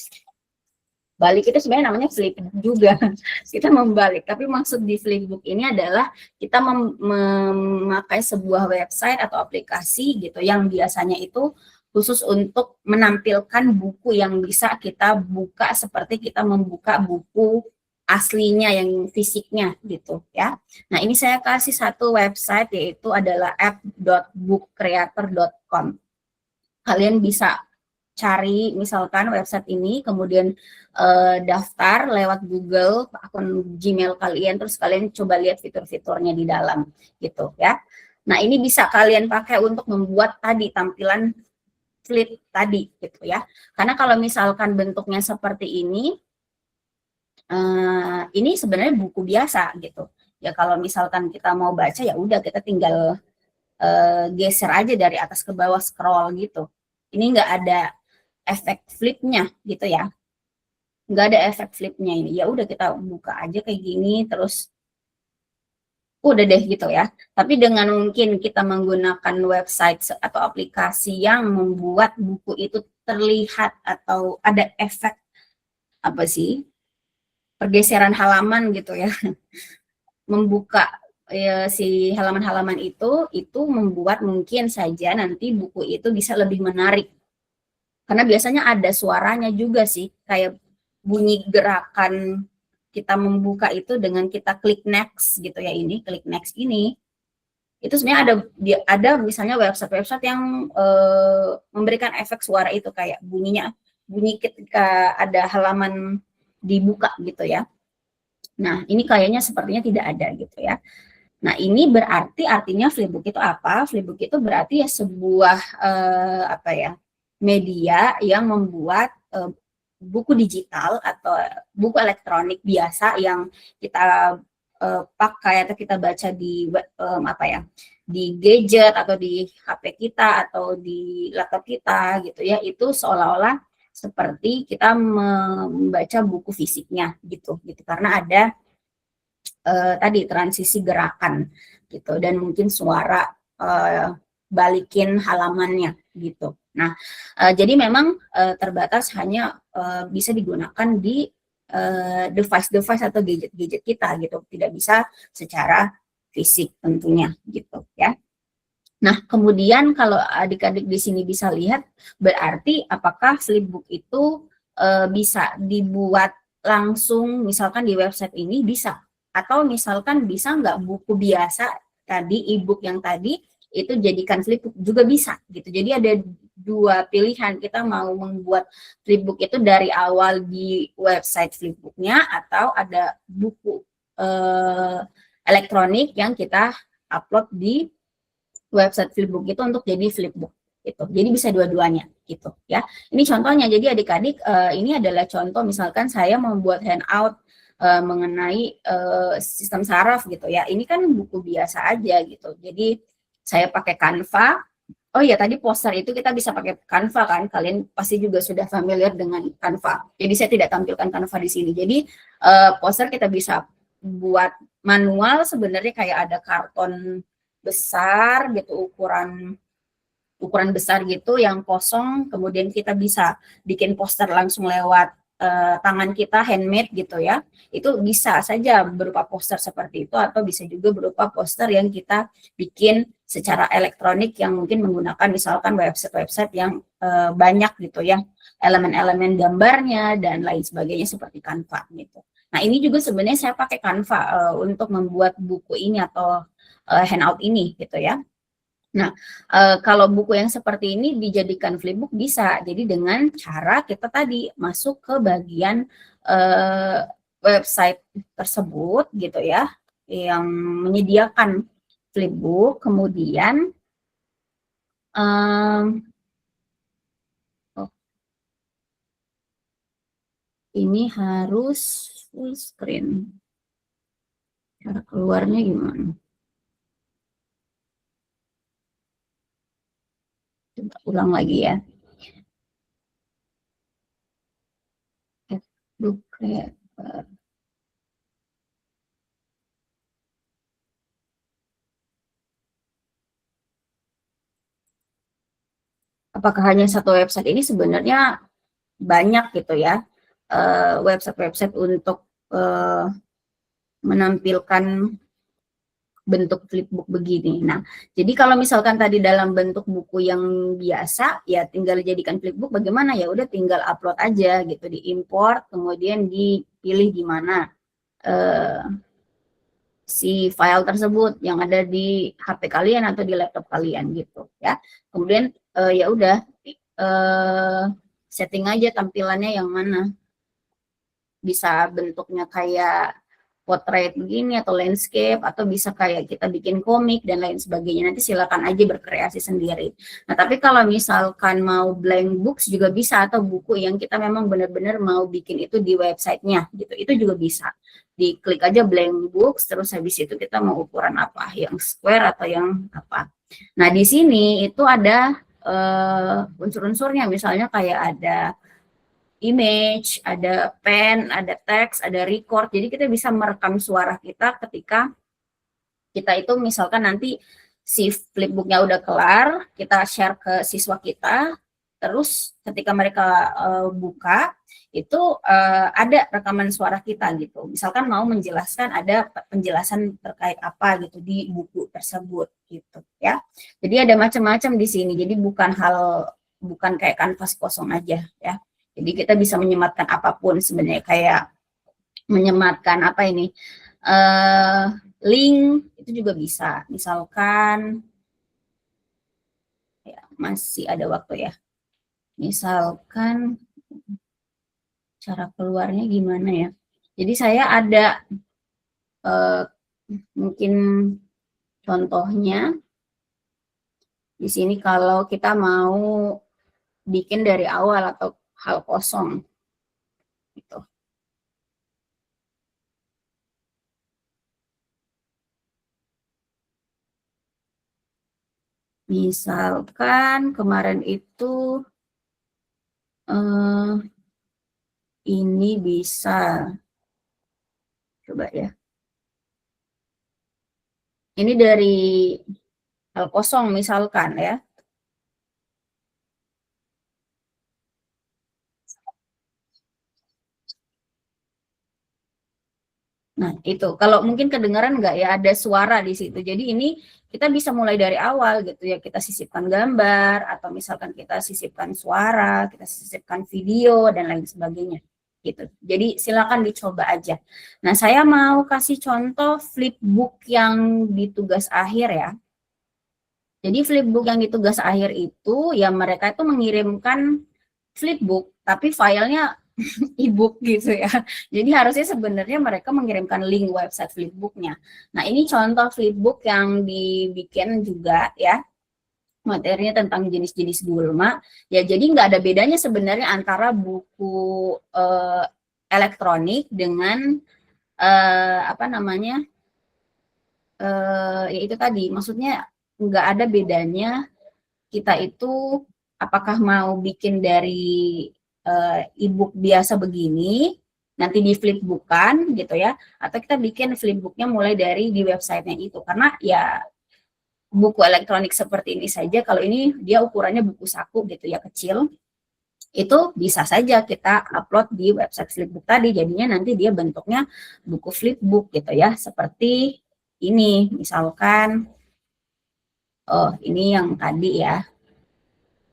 balik itu sebenarnya namanya flip juga, kita membalik. Tapi maksud di flipbook ini adalah kita memakai sebuah website atau aplikasi gitu yang biasanya itu khusus untuk menampilkan buku yang bisa kita buka seperti kita membuka buku aslinya yang fisiknya gitu ya. Nah, ini saya kasih satu website yaitu adalah app.bookcreator.com. Kalian bisa cari misalkan website ini, kemudian daftar lewat Google, akun Gmail kalian, terus kalian coba lihat fitur-fiturnya di dalam gitu ya. Nah, ini bisa kalian pakai untuk membuat tadi tampilan flip tadi gitu ya. Karena kalau misalkan bentuknya seperti ini sebenarnya buku biasa gitu. Ya kalau misalkan kita mau baca ya udah kita tinggal geser aja dari atas ke bawah, scroll gitu. Ini nggak ada efek flipnya gitu ya, nggak ada efek flipnya ini. Ya udah kita buka aja kayak gini terus udah deh gitu ya. Tapi dengan mungkin kita menggunakan website atau aplikasi yang membuat buku itu terlihat atau ada efek apa sih, pergeseran halaman gitu ya, membuka si halaman-halaman itu membuat mungkin saja nanti buku itu bisa lebih menarik. Karena biasanya ada suaranya juga sih, kayak bunyi gerakan kita membuka itu dengan kita klik next gitu ya, ini klik next ini. Itu sebenarnya ada misalnya website-website yang memberikan efek suara itu kayak bunyi ketika ada halaman dibuka gitu ya. Nah, ini kayaknya sepertinya tidak ada gitu ya. Nah, ini berarti artinya flipbook itu apa? Flipbook itu berarti ya sebuah media yang membuat buku digital atau buku elektronik biasa yang kita pakai atau kita baca di di gadget atau di HP kita atau di laptop kita gitu ya, itu seolah-olah seperti kita membaca buku fisiknya gitu karena ada tadi transisi gerakan gitu dan mungkin suara balikin halamannya gitu. Nah, jadi memang terbatas hanya bisa digunakan di device-device atau gadget-gadget kita gitu, tidak bisa secara fisik tentunya gitu ya. Nah, kemudian kalau adik-adik di sini bisa lihat, berarti apakah flipbook itu bisa dibuat langsung misalkan di website ini bisa, atau misalkan bisa nggak buku biasa tadi, e-book yang tadi itu jadikan flipbook juga bisa gitu. Jadi ada dua pilihan, kita mau membuat flipbook itu dari awal di website flipbooknya atau ada buku elektronik yang kita upload di website flipbook itu untuk jadi flipbook gitu. Jadi bisa dua-duanya gitu ya. Ini contohnya, jadi adik-adik ini adalah contoh misalkan saya membuat handout mengenai sistem saraf gitu ya. Ini kan buku biasa aja gitu. Jadi saya pakai Canva. Oh iya, tadi poster itu kita bisa pakai Canva kan. Kalian pasti juga sudah familiar dengan Canva. Jadi saya tidak tampilkan Canva di sini. Jadi poster kita bisa buat manual, sebenarnya kayak ada karton besar gitu, ukuran besar gitu yang kosong, kemudian kita bisa bikin poster langsung lewat tangan kita, handmade gitu ya. Itu bisa saja berupa poster seperti itu, atau bisa juga berupa poster yang kita bikin secara elektronik yang mungkin menggunakan misalkan website-website yang banyak gitu ya, elemen-elemen gambarnya dan lain sebagainya seperti Canva gitu. Nah, ini juga sebenarnya saya pakai Canva untuk membuat buku ini atau handout ini gitu ya. Nah, kalau buku yang seperti ini dijadikan flipbook bisa. Jadi dengan cara kita tadi masuk ke bagian website tersebut gitu ya, yang menyediakan flipbook, kemudian ini harus full screen. Cara keluarnya gimana? Coba ulang lagi ya. Book Creator. Apakah hanya satu website? Ini sebenarnya banyak gitu ya, website-website untuk menampilkan bentuk flipbook begini. Nah, jadi kalau misalkan tadi dalam bentuk buku yang biasa, ya tinggal dijadikan flipbook bagaimana? Ya udah tinggal upload aja gitu, diimport, kemudian dipilih di mana si file tersebut yang ada di HP kalian atau di laptop kalian gitu ya. Kemudian ya udah setting aja tampilannya yang mana. Bisa bentuknya kayak portrait begini atau landscape, atau bisa kayak kita bikin komik dan lain sebagainya. Nanti silakan aja berkreasi sendiri. Nah, tapi kalau misalkan mau blank books juga bisa, atau buku yang kita memang benar-benar mau bikin itu di websitenya gitu, itu juga bisa. Diklik aja blank books, terus habis itu kita mau ukuran apa, yang square atau yang apa. Nah, di sini itu ada unsur-unsurnya, misalnya kayak ada image, ada pen, ada teks, ada record. Jadi kita bisa merekam suara kita ketika kita itu misalkan nanti si flipbooknya udah kelar, kita share ke siswa kita, terus ketika mereka buka, itu ada rekaman suara kita gitu. Misalkan mau menjelaskan, ada penjelasan terkait apa gitu di buku tersebut gitu ya. Jadi ada macam-macam di sini. Jadi bukan kayak kanvas kosong aja ya. Jadi kita bisa menyematkan apapun sebenarnya, kayak menyematkan apa ini, link itu juga bisa. Misalkan, ya masih ada waktu ya. Misalkan cara keluarnya gimana ya. Jadi saya ada mungkin contohnya di sini kalau kita mau bikin dari awal atau hal kosong gitu. Misalkan kemarin itu ini bisa, coba ya. Ini dari hal kosong misalkan ya. Nah, itu kalau mungkin kedengaran nggak ya, ada suara di situ. Jadi ini kita bisa mulai dari awal gitu ya, kita sisipkan gambar, atau misalkan kita sisipkan suara, kita sisipkan video, dan lain sebagainya gitu. Jadi silakan dicoba aja. Nah, saya mau kasih contoh flipbook yang di tugas akhir ya. Jadi flipbook yang di tugas akhir itu, ya mereka itu mengirimkan flipbook, tapi filenya e-book gitu ya. Jadi harusnya sebenarnya mereka mengirimkan link website flipbooknya. Nah, ini contoh flipbook yang dibikin juga ya. Materinya tentang jenis-jenis gulma. Ya, jadi nggak ada bedanya sebenarnya antara buku elektronik dengan apa namanya, ya itu tadi. Maksudnya nggak ada bedanya kita itu apakah mau bikin dari e-book biasa begini, nanti di flipbookan gitu ya, atau kita bikin flipbooknya mulai dari di websitenya itu. Karena ya buku elektronik seperti ini saja, kalau ini dia ukurannya buku saku gitu ya, kecil, itu bisa saja kita upload di website flipbook tadi, jadinya nanti dia bentuknya buku flipbook gitu ya, seperti ini misalkan. Oh, ini yang tadi ya,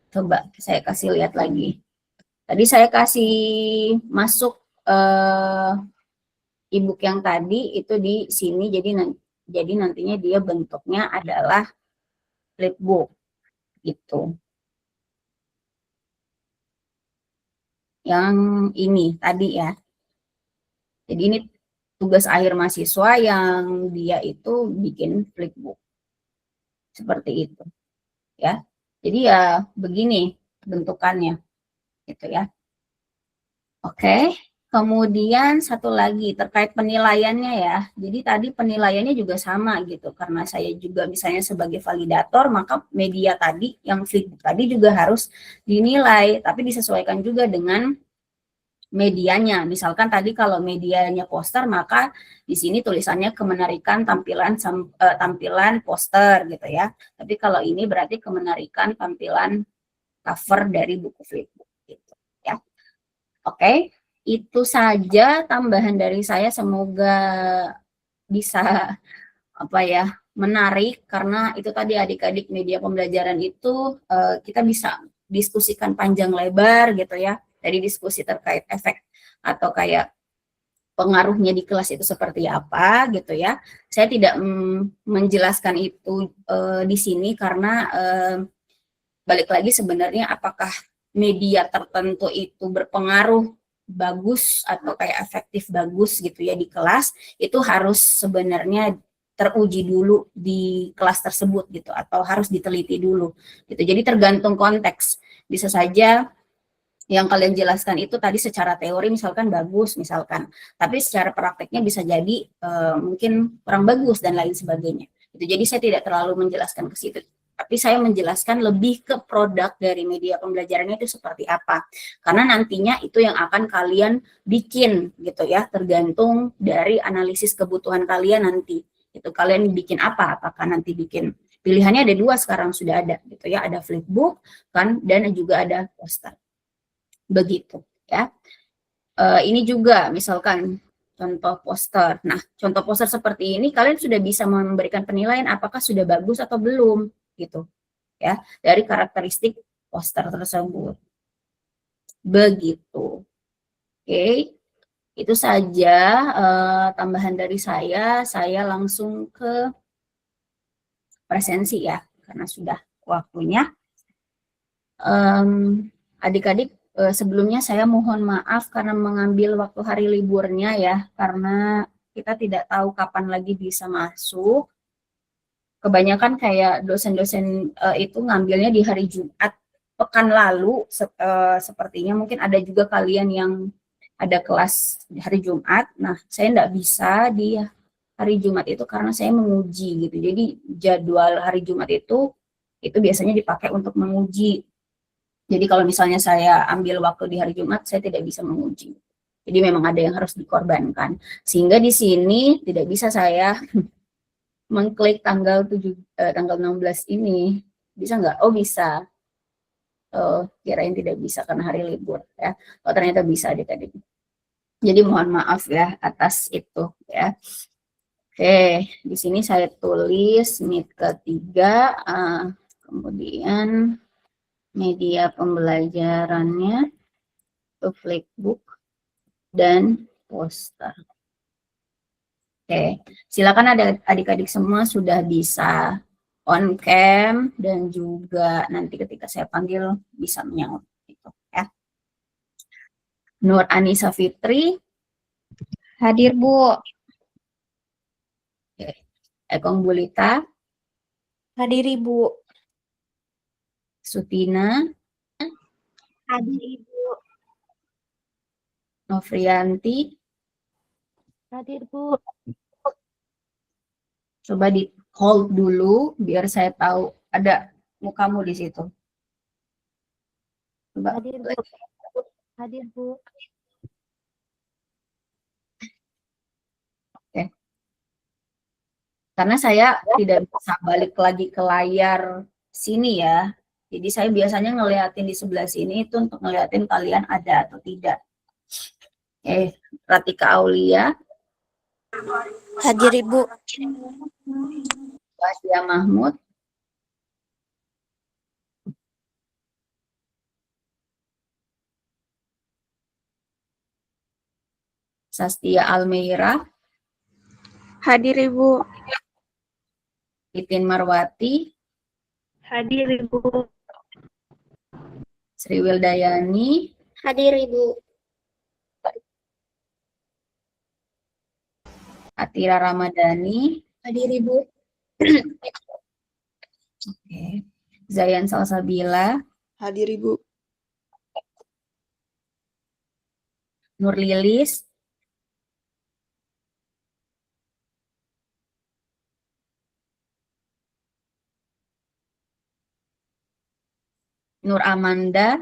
coba saya kasih lihat lagi. Tadi saya kasih masuk e-book yang tadi itu di sini, jadi nantinya dia bentuknya adalah flipbook gitu. Yang ini tadi ya. Jadi ini tugas akhir mahasiswa yang dia itu bikin flipbook. Seperti itu. Ya. Jadi ya begini bentukannya. Gitu ya. Oke. Kemudian satu lagi terkait penilaiannya ya. Jadi tadi penilaiannya juga sama gitu. Karena saya juga misalnya sebagai validator, maka media tadi yang flipbook tadi juga harus dinilai, tapi disesuaikan juga dengan medianya. Misalkan tadi kalau medianya poster, maka di sini tulisannya kemenarikan tampilan poster gitu ya. Tapi kalau ini berarti kemenarikan tampilan cover dari buku flipbook gitu ya. Oke. Itu saja tambahan dari saya, semoga bisa apa ya, menarik, karena itu tadi adik-adik media pembelajaran itu kita bisa diskusikan panjang lebar gitu ya, dari diskusi terkait efek atau kayak pengaruhnya di kelas itu seperti apa gitu ya. Saya tidak menjelaskan itu di sini karena balik lagi sebenarnya apakah media tertentu itu berpengaruh bagus atau kayak efektif bagus gitu ya di kelas, itu harus sebenarnya teruji dulu di kelas tersebut gitu, atau harus diteliti dulu gitu. Jadi tergantung konteks, bisa saja yang kalian jelaskan itu tadi secara teori misalkan bagus misalkan, tapi secara prakteknya bisa jadi mungkin kurang bagus dan lain sebagainya gitu. Jadi saya tidak terlalu menjelaskan ke situ, tapi saya menjelaskan lebih ke produk dari media pembelajarannya itu seperti apa, karena nantinya itu yang akan kalian bikin gitu ya, tergantung dari analisis kebutuhan kalian nanti itu. Kalian bikin apa, apakah nanti bikin, pilihannya ada dua sekarang sudah ada gitu ya, ada flipbook kan, dan juga ada poster begitu ya. Ini juga misalkan contoh poster. Nah, contoh poster seperti ini kalian sudah bisa memberikan penilaian apakah sudah bagus atau belum gitu ya, dari karakteristik poster tersebut. Begitu. Oke. Itu saja tambahan dari saya. Saya langsung ke presensi ya, karena sudah waktunya. Adik-adik, sebelumnya saya mohon maaf karena mengambil waktu hari liburnya ya, karena kita tidak tahu kapan lagi bisa masuk. Kebanyakan kayak dosen-dosen itu ngambilnya di hari Jumat pekan lalu, sepertinya mungkin ada juga kalian yang ada kelas di hari Jumat. Nah, saya tidak bisa di hari Jumat itu karena saya menguji gitu. Jadi jadwal hari Jumat itu biasanya dipakai untuk menguji. Jadi kalau misalnya saya ambil waktu di hari Jumat, saya tidak bisa menguji. Jadi memang ada yang harus dikorbankan. Sehingga di sini tidak bisa saya mengklik tanggal 16 ini. Bisa nggak? Oh bisa. Kirain tidak bisa karena hari libur ya. Oh ternyata bisa adik-adik. Jadi mohon maaf ya atas itu ya. Oke, di sini saya tulis Meet ketiga, kemudian media pembelajarannya itu flipbook dan poster. Oke, silakan adik-adik semua sudah bisa on cam dan juga nanti ketika saya panggil bisa menyaut gitu ya. Nur Anissa Fitri hadir Bu. Oke. Ekong Bulita Hadir Ibu. Sutina Hadir Ibu. Novrianti Hadir Bu. Coba di hold dulu biar saya tahu ada mukamu di situ. Coba. Hadir Bu. Hadir Bu. Oke. Karena saya tidak bisa balik lagi ke layar sini ya. Jadi saya biasanya ngeliatin di sebelah sini itu untuk ngeliatin kalian ada atau tidak. Oke, Ratika Aulia. Hadir Ibu. Wasya Mahmud. Sastia Almeira. Hadir Ibu. Titin Marwati. Hadir Ibu. Sri Wildayani. Hadir Ibu. Atira Ramadhani. Hadir Ibu. Oke. Zayan Salsabila. Hadir Ibu. Nur Lilis. Nur Amanda.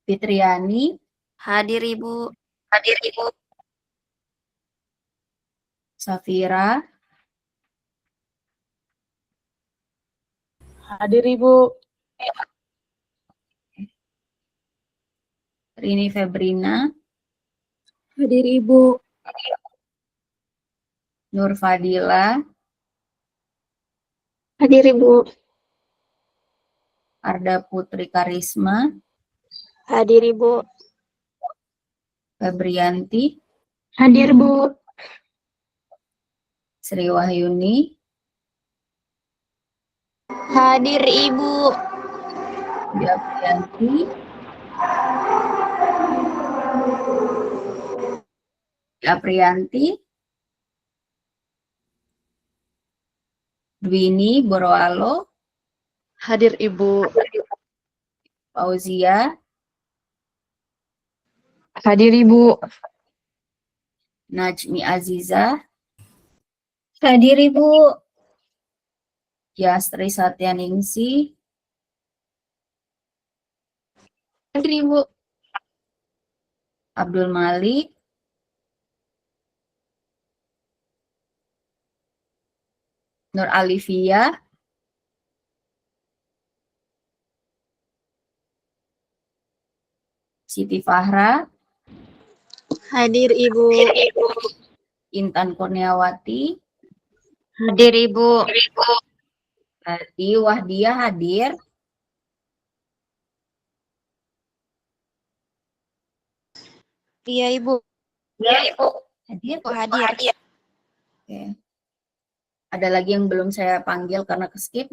Fitriani. Hadir Ibu. Hadir Ibu. Safira. Hadir Ibu. Rini Febrina. Hadir Ibu. Nur Fadila. Hadir Ibu. Arda Putri Karisma. Hadir Ibu. Febrianti. Hadir Bu. Sri Wahyuni. Hadir Ibu. Aprianti. Aprianti. Dwini Boroalo. Hadir Ibu. Fauzia. Hadir Ibu. Najmi Aziza. Hadir Ibu. Yastri Satyaningsi. Hadir Ibu. Abdul Malik. Nur Alifia. Siti Fahra. Hadir Ibu. Intan Kurniawati. Hadir Ibu. Tadi Wahdia hadir. Iya Ibu. Hadir. Hadir. Oke. Ada lagi yang belum saya panggil karena keskip.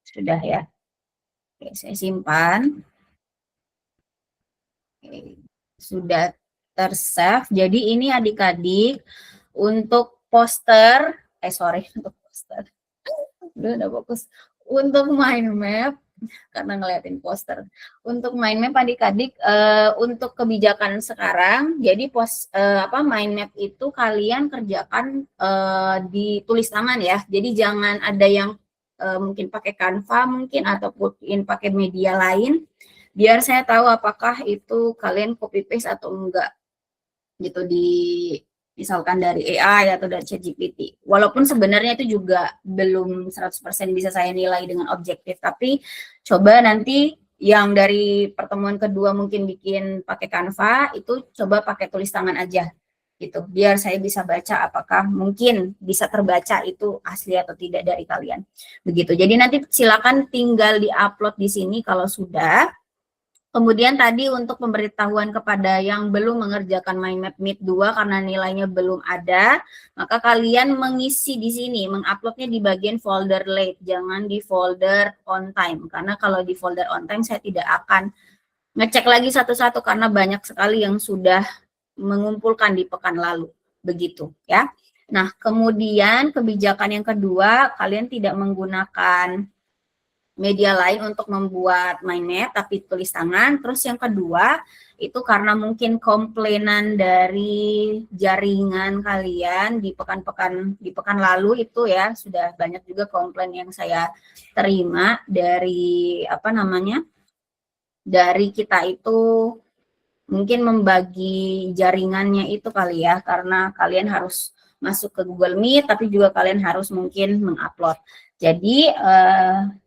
Sudah ya. Oke, saya simpan. Oke, sudah tersave. Jadi ini adik-adik untuk poster, untuk poster. Udah fokus. Untuk mind map, karena ngeliatin poster. Untuk mind map adik-adik, untuk kebijakan sekarang, jadi mind map itu kalian kerjakan di tulis tangan ya. Jadi jangan ada yang mungkin pakai Canva mungkin ataupun pakai media lain, biar saya tahu apakah itu kalian copy paste atau enggak gitu, misalkan dari AI atau dari ChatGPT. Walaupun sebenarnya itu juga belum 100% bisa saya nilai dengan objektif, tapi coba nanti yang dari pertemuan kedua mungkin bikin pakai Canva, itu coba pakai tulis tangan aja gitu, biar saya bisa baca apakah mungkin bisa terbaca itu asli atau tidak dari kalian. Begitu. Jadi nanti silakan tinggal di-upload di sini kalau sudah. Kemudian tadi untuk pemberitahuan kepada yang belum mengerjakan mind map Meet 2 karena nilainya belum ada, maka kalian mengisi di sini, menguploadnya di bagian folder late, jangan di folder on time. Karena kalau di folder on time saya tidak akan ngecek lagi satu-satu karena banyak sekali yang sudah mengumpulkan di pekan lalu, begitu ya. Nah, kemudian kebijakan yang kedua, kalian tidak menggunakan media lain untuk membuat mind map, tapi tulis tangan. Terus yang kedua, itu karena mungkin komplainan dari jaringan kalian di pekan lalu itu ya, sudah banyak juga komplain yang saya terima dari dari kita itu mungkin membagi jaringannya itu kali ya, karena kalian harus masuk ke Google Meet, tapi juga kalian harus mungkin mengupload. Jadi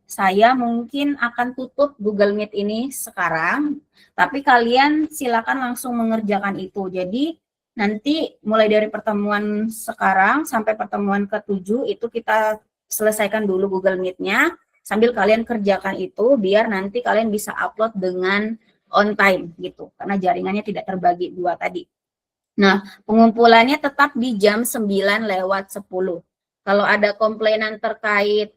saya mungkin akan tutup Google Meet ini sekarang, tapi kalian silakan langsung mengerjakan itu. Jadi nanti mulai dari pertemuan sekarang sampai pertemuan ke-7 itu kita selesaikan dulu Google Meet-nya, sambil kalian kerjakan itu, biar nanti kalian bisa upload dengan on time gitu, karena jaringannya tidak terbagi dua tadi. Nah, pengumpulannya tetap di jam 9:10. Kalau ada komplainan terkait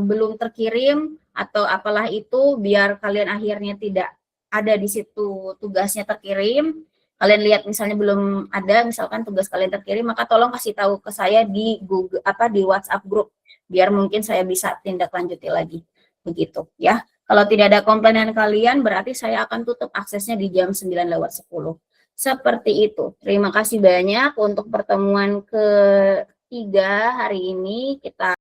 belum terkirim atau apalah itu, biar kalian akhirnya tidak ada di situ tugasnya terkirim, kalian lihat misalnya belum ada, misalkan tugas kalian terkirim, maka tolong kasih tahu ke saya di Google di WhatsApp group, biar mungkin saya bisa tindak lanjuti lagi, begitu ya. Kalau tidak ada komplainan kalian, berarti saya akan tutup aksesnya di jam 9:10. Seperti itu. Terima kasih banyak untuk pertemuan ke-3 hari ini. Kita